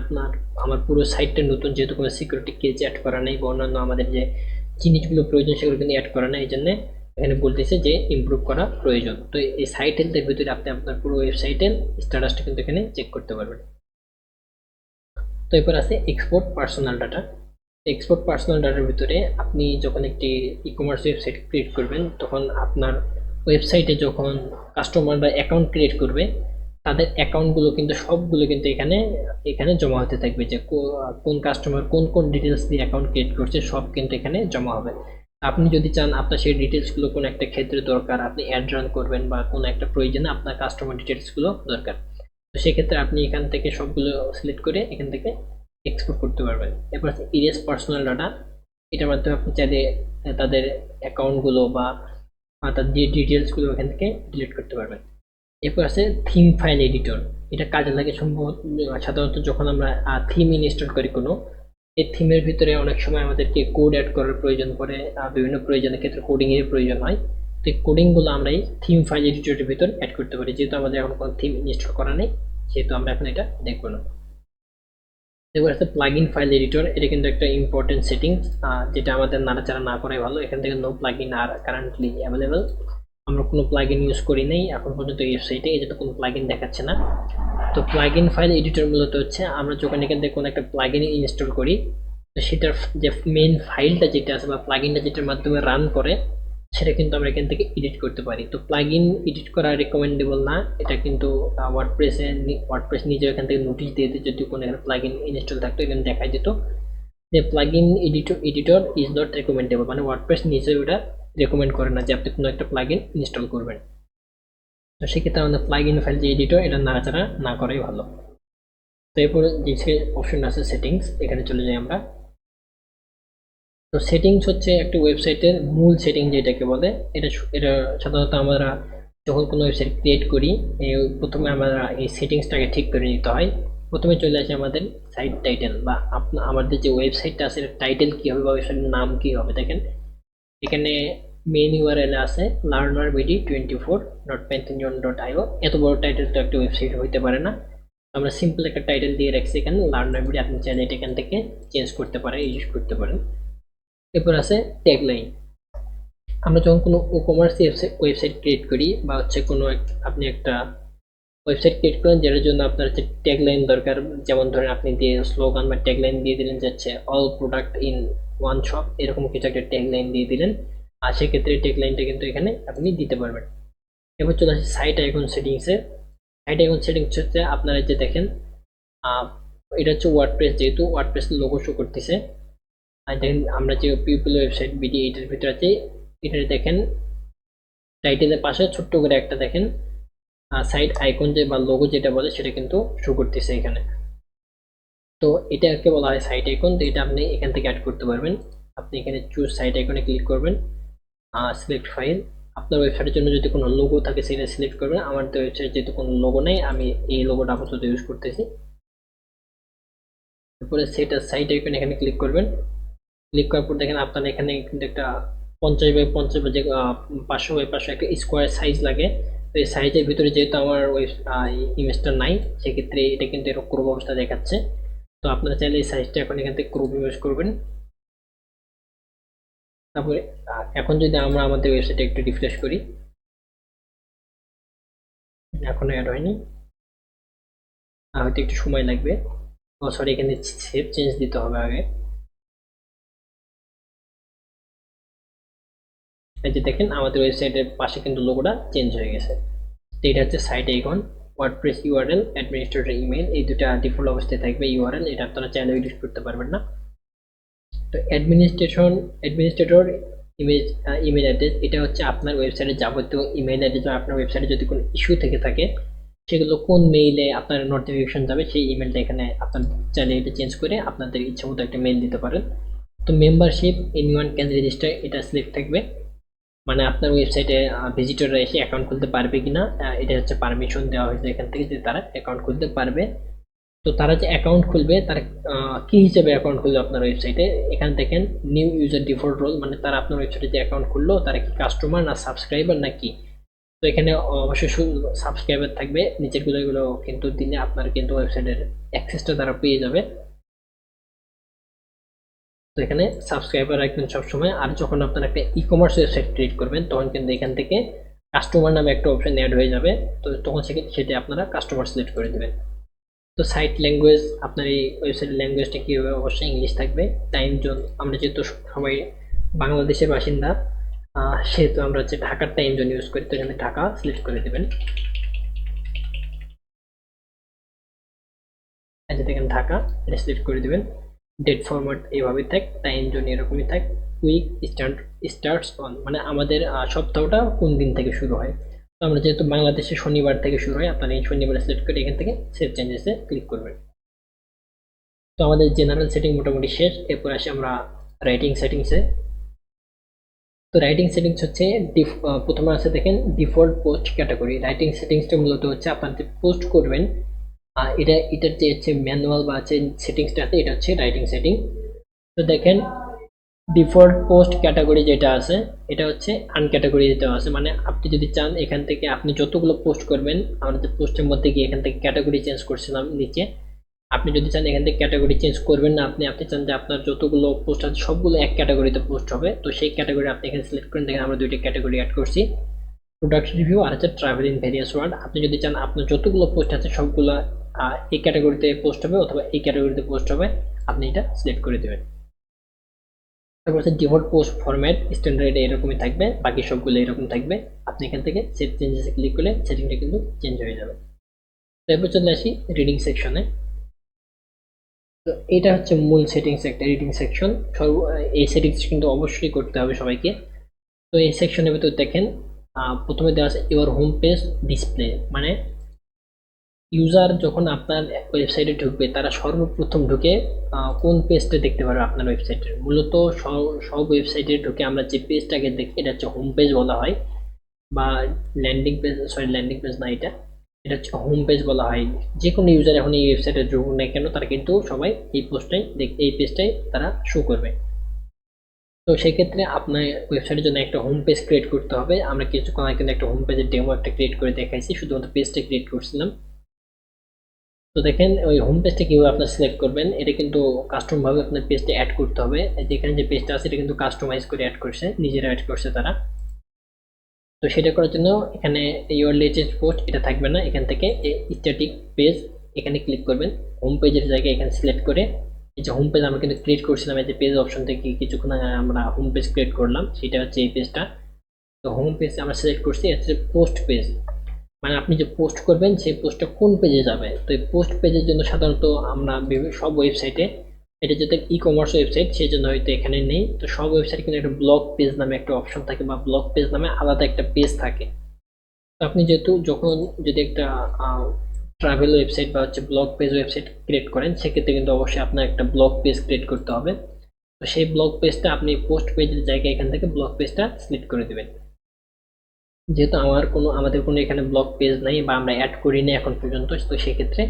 আমার পুরো সাইটটা নতুন, যেহেতু কোনো সিকিউরিটি কেজ অ্যাড করা নেই বা অন্যান্য আমাদের যে জিনিসগুলো প্রয়োজন সেগুলো কিন্তু অ্যাড করা নেই, এই জন্য এখানে বলতেছে যে ইমপ্রুভ করা প্রয়োজন। তো এই সাইট হেলথের ভিতরে আপনি আপনার পুরো ওয়েবসাইটের স্ট্যাটাসটা কিন্তু এখানে চেক করতে পারবেন। তো এরপর আছে export personal data. Export personal ডাটার ভিতরে আপনি যখন একটি ই কমার্স ওয়েবসাইট ক্রিয়েট করবেন, তখন আপনার ওয়েবসাইটে যখন কাস্টমাররা অ্যাকাউন্ট ক্রিয়েট করবে, তাদের অ্যাকাউন্টগুলো কিন্তু সবগুলো কিন্তু এখানে এখানে জমা হতে থাকবে, যে কোন কাস্টমার কোন কোন ডিটেলস দিয়ে অ্যাকাউন্ট ক্রিয়েট করছে সব কিন্তু এখানে জমা হবে। আপনি যদি চান আপনার সেই ডিটেলসগুলো কোনো একটা ক্ষেত্রে দরকার, আপনি অ্যাড রান করবেন বা কোনো একটা প্রয়োজনে আপনার কাস্টমার ডিটেলসগুলো দরকার, তো সেক্ষেত্রে আপনি এখান থেকে সবগুলো সিলেক্ট করে এখান থেকে এক্সপোর্ট করতে পারবেন। এরপর আছে ইরেজ পার্সোনাল ডাটা। এটার মাধ্যমে আপনি চাইলে তাদের অ্যাকাউন্টগুলো বা তাদের যে ডিটেলসগুলো এখান থেকে ডিলিট করতে পারবেন। এরপর আছে থিম ফাইল এডিটর। এটা কাজে লাগে সাধারণত যখন আমরা থিম ইনস্টল করি কোনো, এই থিমের ভিতরে অনেক সময় আমাদেরকে কোড অ্যাড করার প্রয়োজন পড়ে, বিভিন্ন প্রয়োজনের ক্ষেত্রে কোডিংয়ের প্রয়োজন হয়। তো এই কোডিংগুলো আমরা এই থিম ফাইল এডিটরের ভিতর অ্যাড করতে পারি। যেহেতু আমাদের এখন কোনো থিম ইনস্টল করা নেই, সেহেতু আমরা এখন এটা দেখবো না। এবার আছে প্লাগইন ফাইল এডিটর। এটা কিন্তু একটা ইম্পর্টেন্ট সেটিংস, যেটা আমাদের নাড়াচাড়া না করাই ভালো। এখান থেকে নো প্লাগইন আর কারেন্টলি অ্যাভেলেবল। আমরা কোনো প্লাগইন ইউজ করি নাই এখন পর্যন্ত ওয়েবসাইটে, এই যে কোনো প্লাগইন দেখাচ্ছে না। তো প্লাগইন ফাইল এডিটর মূলত হচ্ছে আমরা যখন এখান থেকে কোনো একটা প্লাগইন ইনস্টল করি, তো সেটার যে মেন ফাইলটা যেটা আছে বা প্লাগইনটা যেটার মাধ্যমে রান করে, সেটা কিন্তু আমরা এখান থেকে এডিট করতে পারি। তো প্লাগইন এডিট করা রেকমেন্ডেবল না, এটা কিন্তু ওয়ার্ডপ্রেস নিজে এখান থেকে নোটিশ দিয়ে দিতে, যদি কোনো এখানে প্লাগইন ইনস্টল থাকতো এখানে দেখাই দিত যে plugin editor is not recommendable, মানে ওয়ার্ডপ্রেস নিজে ওটা রেকমেন্ড করে না যে আপনি কোনো একটা প্লাগইন ইনস্টল করবেন। তো সেক্ষেত্রে আমাদের প্লাগইন ফাইল যে এডিটর, এটা নাড়াচাড়া না করাই ভালো। তো এরপরে যে অপশন আছে সেটিংস, এখানে চলে যাই আমরা। তো সেটিংস হচ্ছে একটা ওয়েবসাইটের মূল সেটিং যেটাকে বলে। এটা এটা সাধারণত আমরা যখন কোনো ওয়েবসাইট ক্রিয়েট করি, প্রথমে আমরা এই সেটিংসটাকে ঠিক করে নিতে হয়। প্রথমে চলে আসে আমাদের সাইট টাইটেল, বা আমাদের যে ওয়েবসাইটটা আছে টাইটেল কী হবে বা ওয়েবসাইটের নাম কী হবে। দেখেন এখানে মেন ইউআরএল আছে learnerbd24.python.io। এত বড় টাইটেল তো একটা ওয়েবসাইট হইতে পারে না, আমরা সিম্পল একটা টাইটেল দিয়ে রাখছি এখানে learnerbd। আপনি চাইলে এটা এখান থেকে চেঞ্জ করতে পারেন, ইউজ করতে পারেন। এরপর আছে ট্যাগলাইন। আমরা যখন কোনো ই কমার্স ওয়েবসাইট ক্রিয়েট করি, বা হচ্ছে কোনো আপনি একটা ওয়েবসাইট ক্রিয়েট করেন যেটার জন্য আপনার হচ্ছে ট্যাগলাইন দরকার, যেমন ধরেন আপনি দিয়ে স্লোগান বা ট্যাগলাইন দিয়ে দিলেন যাচ্ছে all product in one shop, এরকম কিছু একটা ট্যাগলাইন দিয়ে দিলেন, আর সেক্ষেত্রে ট্যাগলাইনটা কিন্তু এখানে আপনি দিতে পারবেন। এবার চলে আসে সাইট আইকন সেটিংসে। সাইট আইকন সেটিংস হচ্ছে আপনারা যে দেখেন, এটা হচ্ছে ওয়ার্ডপ্রেস, যেহেতু ওয়ার্ডপ্রেস লোগো শো করতেছে। আর দেখেন আমরা যে পিপল ওয়েবসাইট বিডি এইটার ভিতরে আছে, এটা দেখেন টাইটেলের পাশে ছোট্ট করে একটা দেখেন সাইট আইকন যে বা লোগো যেটা বলে সেটা কিন্তু শো করতেছে এখানে। তো এটাকে বলা হয় সাইট আইকন। তো এটা আপনি এখান থেকে অ্যাড করতে পারবেন। আপনি এখানে চুজ সাইট আইকনে ক্লিক করবেন, সিলেক্ট ফাইল, আপনার ওয়েবসাইটের জন্য যদি কোনো লোগো থাকে সেটা সিলেক্ট করবেন। আমার তো ওয়েবসাইটে যেহেতু কোনো লোগো নেই, আমি এই লোগোটা আপাতত ইউজ করতেছি। তারপরে সেট আ সাইট আইকন এখানে ক্লিক করবেন। ক্লিক করার পর দেখেন আপনার এখানে কিন্তু একটা 50 বাই 50 বা যে 500 বাই 500 একটা স্কোয়ার সাইজ লাগে। তো এই সাইজের ভিতরে যেহেতু আমার ওই ইমেজটা নাই, সেক্ষেত্রে এটা কিন্তু এরকম ক্রপ অবস্থা দেখাচ্ছে। তো আপনারা চাইলে এই সাইজটা এখন এখান থেকে ক্রপ ইউজ করবেন। তারপরে এখন যদি আমরা আমাদের ওয়েবসাইটে একটু রিফ্রেশ করি, এখনো অ্যাড হয়নি, হয়তো একটু সময় লাগবে। ও সরি, এখানে সেভ চেঞ্জ দিতে হবে আগে। এই যে দেখেন আমাদের ওয়েবসাইটের পাশে কিন্তু লোগোটা চেঞ্জ হয়ে গেছে। তো এটা হচ্ছে site icon. WordPress URL, administrator email, এই দুটা ডিফল্ট অবস্থায় থাকবে। ইউআরএল এটা আপনারা চাইলে এডিট করতে পারবেন না। তো অ্যাডমিনিস্ট্রেটর ইমেজ ইমেল অ্যাড্রেস, এটা হচ্ছে আপনার ওয়েবসাইটের যাবতীয় ইমেল অ্যাড্রেস, বা আপনার ওয়েবসাইটে যদি কোনো ইস্যু থেকে থাকে সেগুলো কোন মেইলে আপনার নোটিফিকেশন যাবে, সেই ইমেলটা এখানে আপনার চাইলে এটা চেঞ্জ করে আপনাদের ইচ্ছা মতো একটা মেইল দিতে পারেন। তো মেম্বারশিপ এনিওয়ান ক্যান রেজিস্টার, এটা সিলেক্ট থাকবে, মানে আপনার ওয়েবসাইটে ভিজিটররা এসে অ্যাকাউন্ট খুলতে পারবে কিনা, এটা হচ্ছে পারমিশন দেওয়া হয়েছে এখান থেকে যে তারা অ্যাকাউন্ট খুলতে পারবে। তো তারা যে অ্যাকাউন্ট খুলবে তারা কি হিসেবে অ্যাকাউন্ট খুলবে আপনার ওয়েবসাইটে, এখান দেখেন নিউ ইউজার ডিফল্ট রোল, মানে তারা আপনার ওয়েবসাইটে যে অ্যাকাউন্ট খুললো তারা কি কাস্টমার না সাবস্ক্রাইবার না কি। তো এখানে অবশ্যই সাবস্ক্রাইবার থাকবে, নিচের গুলো কিন্তু দিলে আপনার কিন্তু ওয়েবসাইটের অ্যাক্সেসটা তারা পেয়ে যাবে। তো এখানে সাবস্ক্রাইবার রাখবেন সবসময়। আর যখন আপনার একটা ই কমার্স ওয়েবসাইট ক্রিয়েট করবেন তখন কিন্তু এখান থেকে কাস্টমার নামে একটা অপশন অ্যাড হয়ে যাবে। তো তখন সেটা আপনারা কাস্টমার সিলেক্ট করে দেবেন। তো সাইট ল্যাঙ্গুয়েজ, আপনার এই ওয়েবসাইটের ল্যাঙ্গুয়েজটা কী হবে, অবশ্যই ইংলিশ থাকবে। টাইম জোন, আমরা যেহেতু সবাই বাংলাদেশের বাসিন্দা, সেহেতু আমরা হচ্ছে ঢাকার টাইম জোন ইউজ করি, তো এখানে ঢাকা সিলেক্ট করে দেবেন। দেখেন ঢাকা, এটা সিলেক্ট করে দেবেন। ডেট ফরম্যাট এইভাবে থাক, টাইম জোন এরকমই থাক। উইক স্টার্টস অন, মানে আমাদের সপ্তাহটা কোন দিন থেকে শুরু হয়। তো আমরা যেহেতু বাংলাদেশে শনিবার থেকে শুরু হয়, আপনারা এই শনিবার সিলেক্ট করে এখান থেকে সেভ চেঞ্জেসে ক্লিক করবেন। তো আমাদের জেনারেল সেটিং মোটামুটি শেষ। এরপর আসি আমরা রাইটিং সেটিংসে। তো রাইটিং সেটিংস হচ্ছে প্রথমে আছে দেখেন ডিফল্ট পোস্ট ক্যাটাগরি। রাইটিং সেটিংসটা মূলত হচ্ছে আপনার যে পোস্ট করবেন, এটার যে হচ্ছে ম্যানুয়াল বা হচ্ছে সেটিংসটা আছে, এটা হচ্ছে রাইটিং সেটিং। তো দেখেন ডিফল্ট পোস্ট ক্যাটাগরি যেটা আছে এটা হচ্ছে আনক্যাটাগরি দেওয়া আছে, মানে আপনি যদি চান এখান থেকে আপনি যতগুলো পোস্ট করবেন, আমাদের পোস্টের মধ্যে গিয়ে এখান থেকে ক্যাটাগরি চেঞ্জ করছিলাম নিচে, আপনি যদি চান এখান থেকে ক্যাটাগরি চেঞ্জ করবেন না, আপনি চান যে আপনার যতগুলো পোস্ট আছে সবগুলো এক ক্যাটাগরিতে পোস্ট হবে, তো সেই ক্যাটাগরি আপনি এখানে সিলেক্ট করেন। দেখেন আমরা দুইটা ক্যাটাগরি অ্যাড করছি, প্রোডাক্ট রিভিউ আর হচ্ছে ট্রাভেল ইন ভেরিয়াস ওয়ার্ল্ড। আপনি যদি চান আপনার যতগুলো পোস্ট আছে সবগুলো এই ক্যাটাগরিতে পোস্ট হবে অথবা এই ক্যাটাগরিতে পোস্ট হবে, আপনি এটা সিলেক্ট করে দেবেন। তারপর হচ্ছে ডিফল্ট পোস্ট ফরম্যাট স্ট্যান্ডার্ড এরকমই থাকবে, বাকি সবগুলো এরকম থাকবে। আপনি এখান থেকে সেভ চেঞ্জেসে ক্লিক করলে সেটিংটা কিন্তু চেঞ্জ হয়ে যাবে। তারপর চলে আসি রিডিং সেকশনে। তো এটা হচ্ছে মূল সেটিংস, একটা রিডিং সেকশন। এই সেটিংস কিন্তু অবশ্যই করতে হবে সবাইকে। তো এই সেকশনের ভিতর দেখেন প্রথমে দেওয়া আছে ইউর হোম পেজ ডিসপ্লে, মানে ইউজার যখন আপনার ওয়েবসাইটে ঢুকবে তারা সর্বপ্রথম ঢুকে কোন পেজটা দেখতে পারবে আপনার ওয়েবসাইটের। মূলত সব ওয়েবসাইটে ঢুকে আমরা যে পেজটাকে দেখি এটা হচ্ছে হোম পেজ বলা হয়, বা landing page, sorry landing page না, এটা হচ্ছে হোম পেজ বলা হয়। যে কোনো ইউজার এখন এই ওয়েবসাইটে ঢুকুক না কেন তারা কিন্তু সবাই এই পেজটাই তারা শো করবে। তো সেক্ষেত্রে আপনার ওয়েবসাইটের জন্য একটা হোম পেজ ক্রিয়েট করতে হবে। আমরা কিছুক্ষণ আগে কিন্তু একটা হোম পেজের ডেমো একটা ক্রিয়েট করে দেখাইছি, শুধুমাত্র পেজটা ক্রিয়েট করছিলাম। তো দেখেন ওই হোম পেজটা কীভাবে আপনার সিলেক্ট করবেন, এটা কিন্তু কাস্টমভাবে আপনার পেজটা অ্যাড করতে হবে। যেখানে যে পেজটা আছে এটা কিন্তু কাস্টমাইজ করে অ্যাড করছে, নিজেরা অ্যাড করছে তারা। তো সেটা করার জন্য এখানে ইউর লেটেস্ট পোস্ট এটা থাকবে না, এখান থেকে স্ট্যাটিক পেজ এখানে ক্লিক করবেন। হোম পেজের জায়গায় এখানে সিলেক্ট করে এই যে হোম পেজ আমরা কিন্তু ক্রিয়েট করছিলাম, এই যে পেজ অপশন থেকে কিছুক্ষণ আগে আমরা হোম পেজ ক্রিয়েট করলাম, সেটা হচ্ছে এই পেজটা। তো হোম পেজ আমরা সিলেক্ট করছি, হচ্ছে পোস্ট পেজ, মানে আপনি যে পোস্ট করবেন সেই পোস্টটা কোন পেজে যাবে। তো এই পোস্ট পেজের জন্য সাধারণত আমরা সব ওয়েবসাইটে, এটা যেহেতু ই কমার্স ওয়েবসাইট সেই জন্য হয়তো এখানে নেই, তো সব ওয়েবসাইটে কিন্তু একটা ব্লগ পেজ নামে একটা অপশন থাকে, বা ব্লগ পেজ নামে আলাদা একটা পেজ থাকে। তো আপনি যেহেতু যখন যদি একটা ট্রাভেল ওয়েবসাইট বা হচ্ছে ব্লগ পেজ ওয়েবসাইট ক্রিয়েট করেন, সেক্ষেত্রে কিন্তু অবশ্যই আপনার একটা ব্লগ পেজ ক্রিয়েট করতে হবে। তো সেই ব্লগ পেজটা আপনি পোস্ট পেজের জায়গায় এখান থেকে ব্লগ পেজটা সিলেক্ট করে দেবেন। যেহেতু আমাদের কোনো এখানে ব্লগ পেজ নাই বা আমরা অ্যাড করিনি এখন পর্যন্ত, তো সেক্ষেত্রে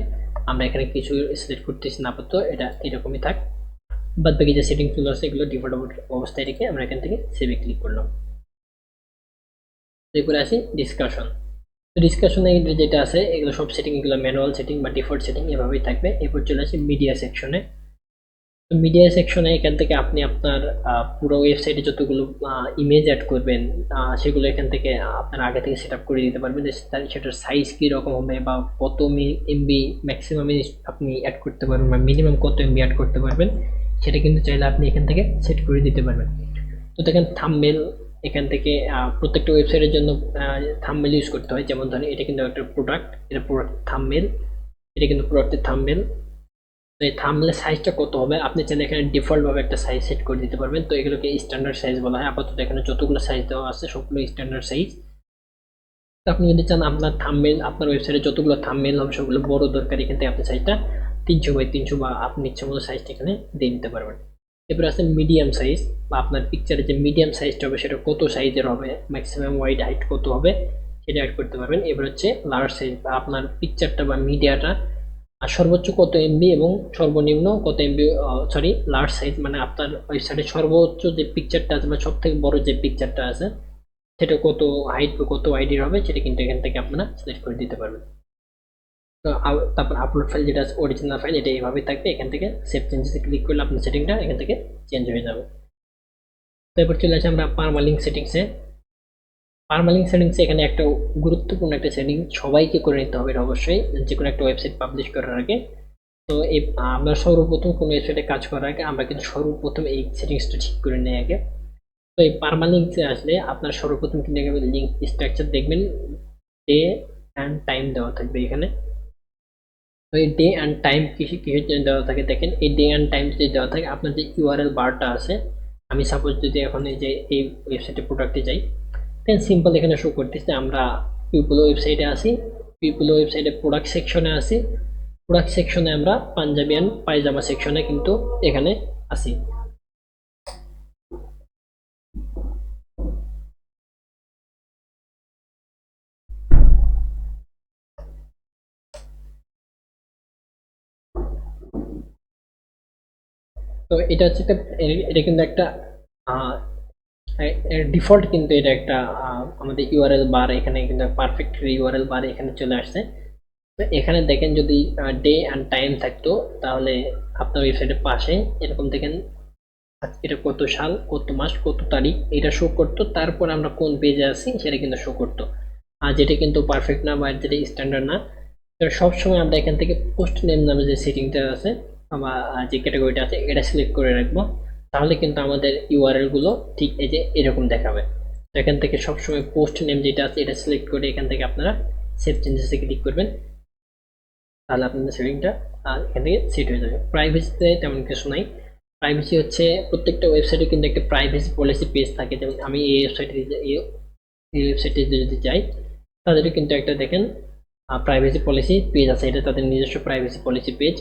আমরা এখানে কিছু সিলেক্ট করতেছি না, আপাতত এটা এরকমই থাক। বাদ বাকি যে সেটিংসগুলো আছে এগুলো ডিফল্ট অবস্থায় রেখে আমরা এখান থেকে সেভে ক্লিক করলাম। এরপরে আসি ডিসকাশন। তো ডিসকাশনে যেটা আছে এগুলো সব সেটিং, এগুলো ম্যানুয়াল সেটিং বা ডিফল্ট সেটিং এভাবেই থাকবে। এরপর চলে আসি মিডিয়া সেকশনে। তো মিডিয়া সেকশনে এখান থেকে আপনি আপনার পুরো ওয়েবসাইটে যতগুলো ইমেজ অ্যাড করবেন সেগুলো এখান থেকে আপনার আগে থেকে সেট আপ করে দিতে পারবেন যে সেটার সাইজ কীরকম হবে বা কত এমবি ম্যাক্সিমাম আপনি অ্যাড করতে পারবেন বা মিনিমাম কত এমবি অ্যাড করতে পারবেন সেটা কিন্তু চাইলে আপনি এখান থেকে সেট করে দিতে পারবেন। তো দেখেন থাম্বনেল এখান থেকে প্রত্যেকটা ওয়েবসাইটের জন্য থাম্বনেল ইউজ করতে হয়। যেমন ধরেন এটা কিন্তু একটা প্রোডাক্ট, এটা প্রোডাক্ট থাম্বনেল, এটা কিন্তু প্রোডাক্টের থাম্বনেল। তো এই থাম্বনেলের সাইজটা কত হবে আপনি চাইলে এখানে ডিফল্টভাবে একটা সাইজ সেট করে দিতে পারবেন। তো এগুলোকে স্ট্যান্ডার্ড সাইজ বলা হয়। আপাতত এখানে যতগুলো সাইজ দেওয়া আছে সবগুলো স্ট্যান্ডার্ড সাইজ। তো আপনি যদি চান আপনার থাম্বনেল, আপনার ওয়েবসাইটে যতগুলো থাম্বনেল হবে সবগুলো বড় দরকার, এখান থেকে আপনি সাইজটা 300 বাই 300 বা আপনি ইচ্ছে মতো সাইজটা এখানে দিয়ে নিতে পারবেন। এরপরে আছে মিডিয়াম সাইজ, বা আপনার পিকচারের যে মিডিয়াম সাইজটা হবে সেটা কত সাইজের হবে, ম্যাক্সিমাম ওয়াইড হাইট কত হবে সেটা অ্যাড করতে পারবেন। এবার হচ্ছে লার্জ সাইজ, বা আপনার পিকচারটা বা মিডিয়াটা আর সর্বোচ্চ কত এমবি এবং সর্বনিম্ন কত এমবি, সরি লার্জ সাইজ মানে আপনার ওয়েবসাইটে সর্বোচ্চ যে পিকচারটা আছে বা সব থেকে বড় যে পিকচারটা আছে সেটা কত হাইট বা কত ওয়াইডের হবে সেটা কিন্তু এখান থেকে আপনারা সিলেক্ট করে দিতে পারবেন। তো তারপর আপলোড ফাইল যেটা আছে অরিজিনাল ফাইল, এটা এইভাবেই থাকবে। এখান থেকে সেভ চেঞ্জেসে ক্লিক করলে আপনার সেটিংটা এখান থেকে চেঞ্জ হয়ে যাবে। তারপর চলে আসে আমরা পারমালিঙ্ক সেটিংসে। পারমালিঙ্ক সেটিংসে এখানে একটা গুরুত্বপূর্ণ একটা সেটিং সবাইকে করে নিতে হবে এটা অবশ্যই, যে কোনো একটা ওয়েবসাইট পাবলিশ করার আগে। তো এই আমরা সর্বপ্রথম কোনো ওয়েবসাইটে কাজ করার আগে আমরা কিন্তু সর্বপ্রথম এই সেটিংসটা ঠিক করে নিই আগে। তো এই পারমালিঙ্কে আসলে আপনার সর্বপ্রথম কিন্তু লিঙ্ক স্ট্রাকচার দেখবেন ডে অ্যান্ড টাইম দেওয়া থাকবে এখানে। তো এই ডে অ্যান্ড টাইম কিসের জন্য দেওয়া থাকে দেখেন, এই ডে অ্যান্ড টাইম যদি দেওয়া থাকে আপনার যে ইউআরএল বারটা আছে, আমি সাপোজ যদি এখন এই যে এই ওয়েবসাইটে প্রোডাক্টে যাই, দেন সিম্পল এখানে শো করতেছে আমরা পিপল ওয়েবসাইটে আসি, পিপল ওয়েবসাইটে প্রোডাক্ট সেকশনে আসি, প্রোডাক্ট সেকশনে আমরা পাঞ্জাবি অ্যান্ড পায়জামা সেকশনে কিন্তু এখানে আসি। তো এটা হচ্ছে এটা কিন্তু একটা ডিফল্ট, কিন্তু এটা একটা আমাদের ইউআরএল বার, এখানে কিন্তু পারফেক্ট ইউআরএল বার এখানে চলে আসছে। তো এখানে দেখেন যদি ডে অ্যান্ড টাইম থাকতো তাহলে আপনার ওয়েবসাইটের পাশে এরকম দেখেন এটা কত সাল, কত মাস, কত তারিখ এটা শো করতো, তারপর আমরা কোন পেজে আছি সেটা কিন্তু শো করতো। আর যেটা কিন্তু পারফেক্ট না বা যেটা স্ট্যান্ডার্ড না, সবসময় আমরা এখান থেকে পোস্ট নেম নামে যে সেটিংটা আছে বা যে ক্যাটাগরিটা আছে এটা সিলেক্ট করে রাখবো, তাহলে কিন্তু আমাদের ইউআরএল গুলো ঠিক এই যে এরকম দেখাবে। তো এখান থেকে সবসময় পোস্ট নেম যেটা আছে এটা সিলেক্ট করে এখান থেকে আপনারা সেভ চেঞ্জেসে ক্লিক করবেন, তাহলে আপনাদের সেটিংটা এখান থেকে সেট হয়ে যাবে। প্রাইভেসিতে তেমন কিছু নাই। প্রাইভেসি হচ্ছে প্রত্যেকটা ওয়েবসাইটে কিন্তু একটা প্রাইভেসি পলিসি পেজ থাকে, যেমন আমি এই ওয়েবসাইটে যদি যাই তাদের কিন্তু একটা দেখেন প্রাইভেসি পলিসি পেজ আছে, এটা তাদের নিজস্ব প্রাইভেসি পলিসি পেজ।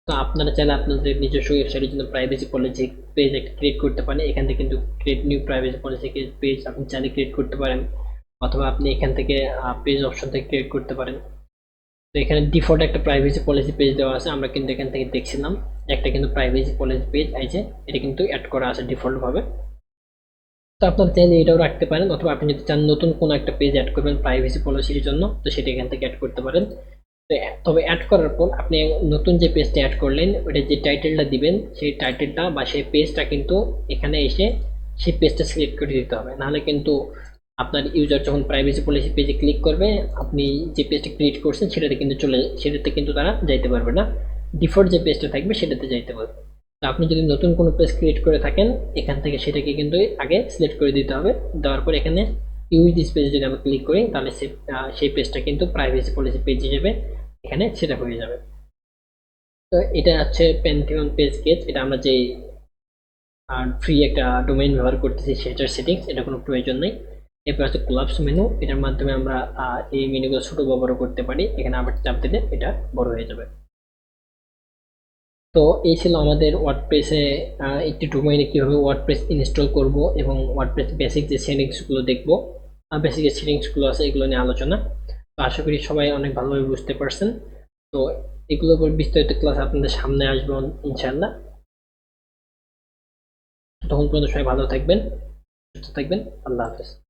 তো আপনারা চাইলে আপনাদের নিজস্ব ওয়েবসাইটের জন্য প্রাইভেসি পলিসি পেজ একটা ক্রিয়েট করতে পারেন। এখান থেকে কিন্তু create new privacy policy page আপনি চাইলে ক্রিয়েট করতে পারেন, অথবা আপনি এখান থেকে পেজ অপশন থেকে ক্রিয়েট করতে পারেন। তো এখানে ডিফল্ট একটা প্রাইভেসি পলিসি পেজ দেওয়া আছে, আমরা কিন্তু এখান থেকে দেখছিলাম একটা কিন্তু প্রাইভেসি পলিসি পেজ আছে, এটা কিন্তু অ্যাড করা আছে ডিফল্ট ভাবে। তো আপনারা চাইলে এটাও রাখতে পারেন, অথবা আপনি যদি চান নতুন কোনো একটা পেজ অ্যাড করবেন প্রাইভেসি পলিসির জন্য তো সেটা এখান থেকে অ্যাড করতে পারেন। তো তবে অ্যাড করার পর আপনি নতুন যে পেজটা অ্যাড করলেন ওটা যে টাইটেলটা দিবেন সেই টাইটেলটা বা সেই পেজটা কিন্তু এখানে এসে সেই পেজটা সিলেক্ট করে দিতে হবে, নাহলে কিন্তু আপনার ইউজার যখন প্রাইভেসি পলিসি পেজে ক্লিক করবে আপনি যে পেজটা ক্রিয়েট করছেন সেটাতে কিন্তু তারা যাইতে পারবে না, ডিফল্ট যে পেজটা থাকবে সেটাতে যাইতে পারবে। তো আপনি যদি নতুন কোনো পেজ ক্রিয়েট করে থাকেন এখান থেকে সেটাকে কিন্তু আগে সিলেক্ট করে দিতে হবে। দেওয়ার পর এখানে ইউজ দিস পেজে যদি আমরা ক্লিক করি তাহলে সেই পেজটা কিন্তু প্রাইভেসি পলিসি পেজ হিসেবে এখানে সেটা হয়ে যাবে। তো এটা হচ্ছে প্যান্থিয়ন পেজ স্কেচ, এটা আমরা যে ফ্রি একটা ডোমেইন ব্যবহার করতেছি সেটার সেটিংস, এটা কোনো প্রয়োজন নেই। এরপর হচ্ছে কোলাপস মেনু, এটার মাধ্যমে আমরা এই মেনুগুলো ছোট বা বড় করতে পারি, এখানে আবার চাপ দিলে এটা বড় হয়ে যাবে। তো এই ছিল আমাদের ওয়ার্ডপ্রেসে একটি ডোমেইনে কীভাবে ওয়ার্ডপ্রেস ইনস্টল করব এবং ওয়ার্ডপ্রেস বেসিক যে সেটিংসগুলো দেখব। বেসিক যে সেটিংসগুলো আছে এগুলো নিয়ে আলোচনা। তো আশা করি সবাই অনেক ভালোভাবে বুঝতে পারছেন। তো এগুলোর উপর বিস্তারিত ক্লাস আপনাদের সামনে আসবে ইনশাআল্লাহ। তখন পর্যন্ত সবাই ভালো থাকবেন, সুস্থ থাকবেন। আল্লাহ হাফেজ।